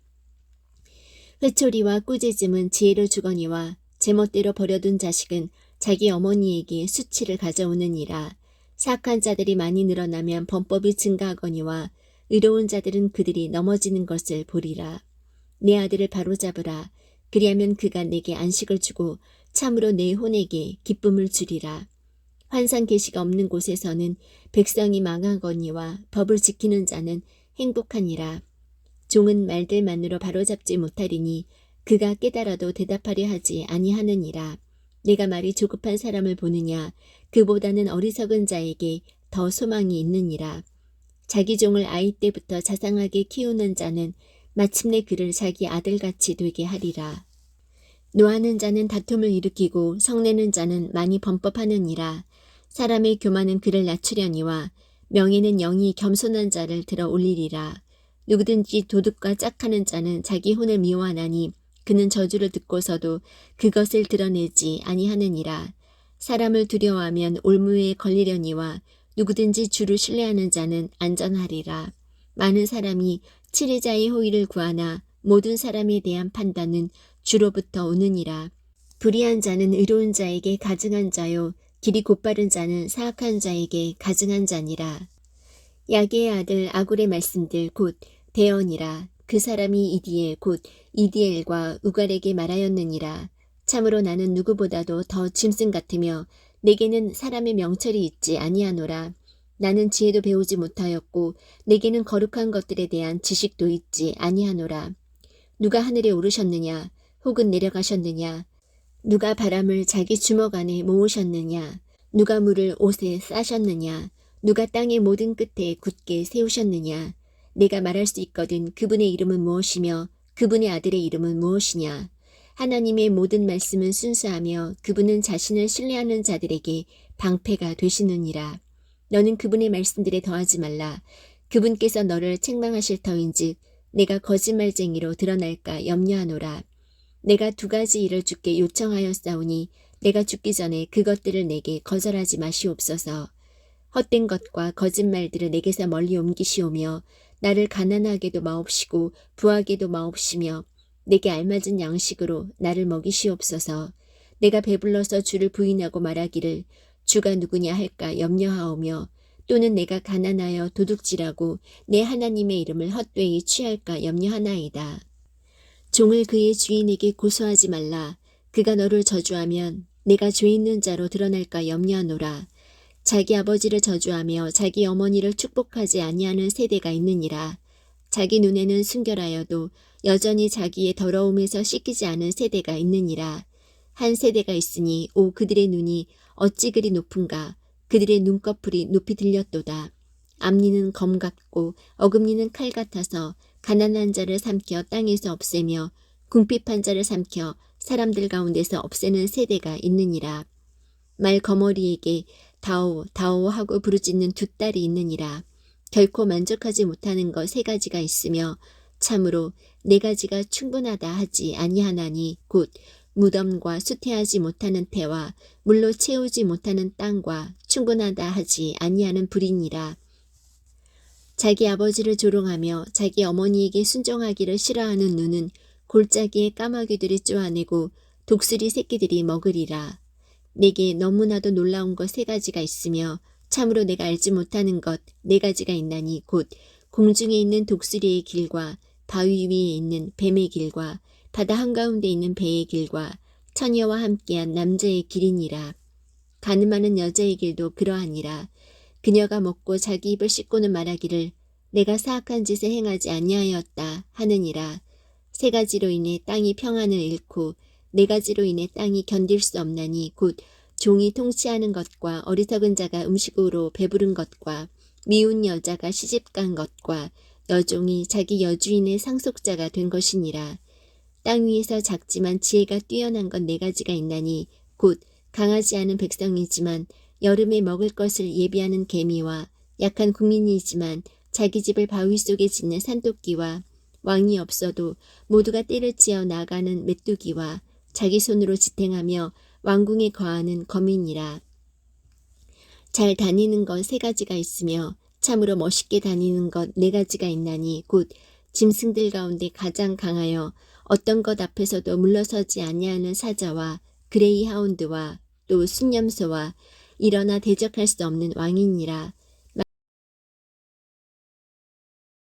회초리와 꾸짖음은 지혜로 주거니와 제멋대로 버려둔 자식은 자기 어머니에게 수치를 가져오느니라. 사악한 자들이 많이 늘어나면 범법이 증가하거니와 의로운 자들은 그들이 넘어지는 것을 보리라. 내 아들을 바로잡으라. 그리하면 그가 내게 안식을 주고 참으로 내 혼에게 기쁨을 주리라. 환상 계시가 없는 곳에서는 백성이 망하거니와 법을 지키는 자는 행복하니라. 종은 말들만으로 바로잡지 못하리니 그가 깨달아도 대답하려 하지 아니하느니라. 내가 말이 조급한 사람을 보느냐, 그보다는 어리석은 자에게 더 소망이 있느니라. 자기 종을 아이 때부터 자상하게 키우는 자는 마침내 그를 자기 아들같이 되게 하리라. 노하는 자는 다툼을 일으키고 성내는 자는 많이 범법하느니라. 사람의 교만은 그를 낮추려니와 명예는 영이 겸손한 자를 들어 올리리라. 누구든지 도둑과 짝하는 자는 자기 혼을 미워하나니 그는 저주를 듣고서도 그것을 드러내지 아니하느니라. 사람을 두려워하면 올무에 걸리려니와 누구든지 주를 신뢰하는 자는 안전하리라. 많은 사람이 치리자의 호의를 구하나 모든 사람에 대한 판단은 주로부터 오느니라. 불의한 자는 의로운 자에게 가증한 자요, 길이 곧바른 자는 사악한 자에게 가증한 자니라. 야게의 아들 아굴의 말씀들 곧 대언이라. 그 사람이 이디엘 곧 이디엘과 우갈에게 말하였느니라. 참으로 나는 누구보다도 더 짐승 같으며 내게는 사람의 명철이 있지 아니하노라. 나는 지혜도 배우지 못하였고 내게는 거룩한 것들에 대한 지식도 있지 아니하노라. 누가 하늘에 오르셨느냐 혹은 내려가셨느냐, 누가 바람을 자기 주먹 안에 모으셨느냐, 누가 물을 옷에 싸셨느냐, 누가 땅의 모든 끝에 굳게 세우셨느냐. 내가 말할 수 있거든 그분의 이름은 무엇이며 그분의 아들의 이름은 무엇이냐. 하나님의 모든 말씀은 순수하며 그분은 자신을 신뢰하는 자들에게 방패가 되시느니라. 너는 그분의 말씀들에 더하지 말라. 그분께서 너를 책망하실 터인즉 내가 거짓말쟁이로 드러날까 염려하노라. 내가 두 가지 일을 주께 요청하였사오니 내가 죽기 전에 그것들을 내게 거절하지 마시옵소서. 헛된 것과 거짓말들을 내게서 멀리 옮기시오며 나를 가난하게도 마옵시고 부하게도 마옵시며 내게 알맞은 양식으로 나를 먹이시옵소서. 내가 배불러서 주를 부인하고 말하기를 주가 누구냐 할까 염려하오며 또는 내가 가난하여 도둑질하고 내 하나님의 이름을 헛되이 취할까 염려하나이다. 종을 그의 주인에게 고소하지 말라. 그가 너를 저주하면 내가 죄 있는 자로 드러날까 염려하노라. 자기 아버지를 저주하며 자기 어머니를 축복하지 아니하는 세대가 있느니라. 자기 눈에는 순결하여도 여전히 자기의 더러움에서 씻기지 않은 세대가 있느니라. 한 세대가 있으니 오 그들의 눈이 어찌 그리 높은가. 그들의 눈꺼풀이 높이 들렸도다. 앞니는 검 같고 어금니는 칼 같아서 가난한 자를 삼켜 땅에서 없애며 궁핍한 자를 삼켜 사람들 가운데서 없애는 세대가 있느니라. 말 거머리에게 다오 다오 하고 부르짖는 두 딸이 있느니라. 결코 만족하지 못하는 것 세 가지가 있으며 참으로 네 가지가 충분하다 하지 아니하나니 곧 무덤과 수태하지 못하는 태와 물로 채우지 못하는 땅과 충분하다 하지 아니하는 불이니라. 자기 아버지를 조롱하며 자기 어머니에게 순종하기를 싫어하는 눈은 골짜기에 까마귀들이 쪼아내고 독수리 새끼들이 먹으리라. 내게 너무나도 놀라운 것 세 가지가 있으며 참으로 내가 알지 못하는 것 네 가지가 있나니 곧 공중에 있는 독수리의 길과 바위 위에 있는 뱀의 길과 바다 한가운데 있는 배의 길과 처녀와 함께한 남자의 길이니라. 가늠하는 여자의 길도 그러하니라. 그녀가 먹고 자기 입을 씻고는 말하기를 내가 사악한 짓을 행하지 아니하였다 하느니라. 세 가지로 인해 땅이 평안을 잃고 네 가지로 인해 땅이 견딜 수 없나니 곧 종이 통치하는 것과 어리석은 자가 음식으로 배부른 것과 미운 여자가 시집간 것과 여종이 자기 여주인의 상속자가 된 것이니라. 땅 위에서 작지만 지혜가 뛰어난 것 네 가지가 있나니 곧 강하지 않은 백성이지만 여름에 먹을 것을 예비하는 개미와 약한 국민이지만 자기 집을 바위 속에 짓는 산토끼와 왕이 없어도 모두가 떼를 지어 나가는 메뚜기와 자기 손으로 지탱하며 왕궁에 거하는 거민이라. 잘 다니는 것 세 가지가 있으며 참으로 멋있게 다니는 것 네 가지가 있나니 곧 짐승들 가운데 가장 강하여 어떤 것 앞에서도 물러서지 아니하는 사자와 그레이 하운드와 또 순념소와 일어나 대적할 수 없는 왕이니라.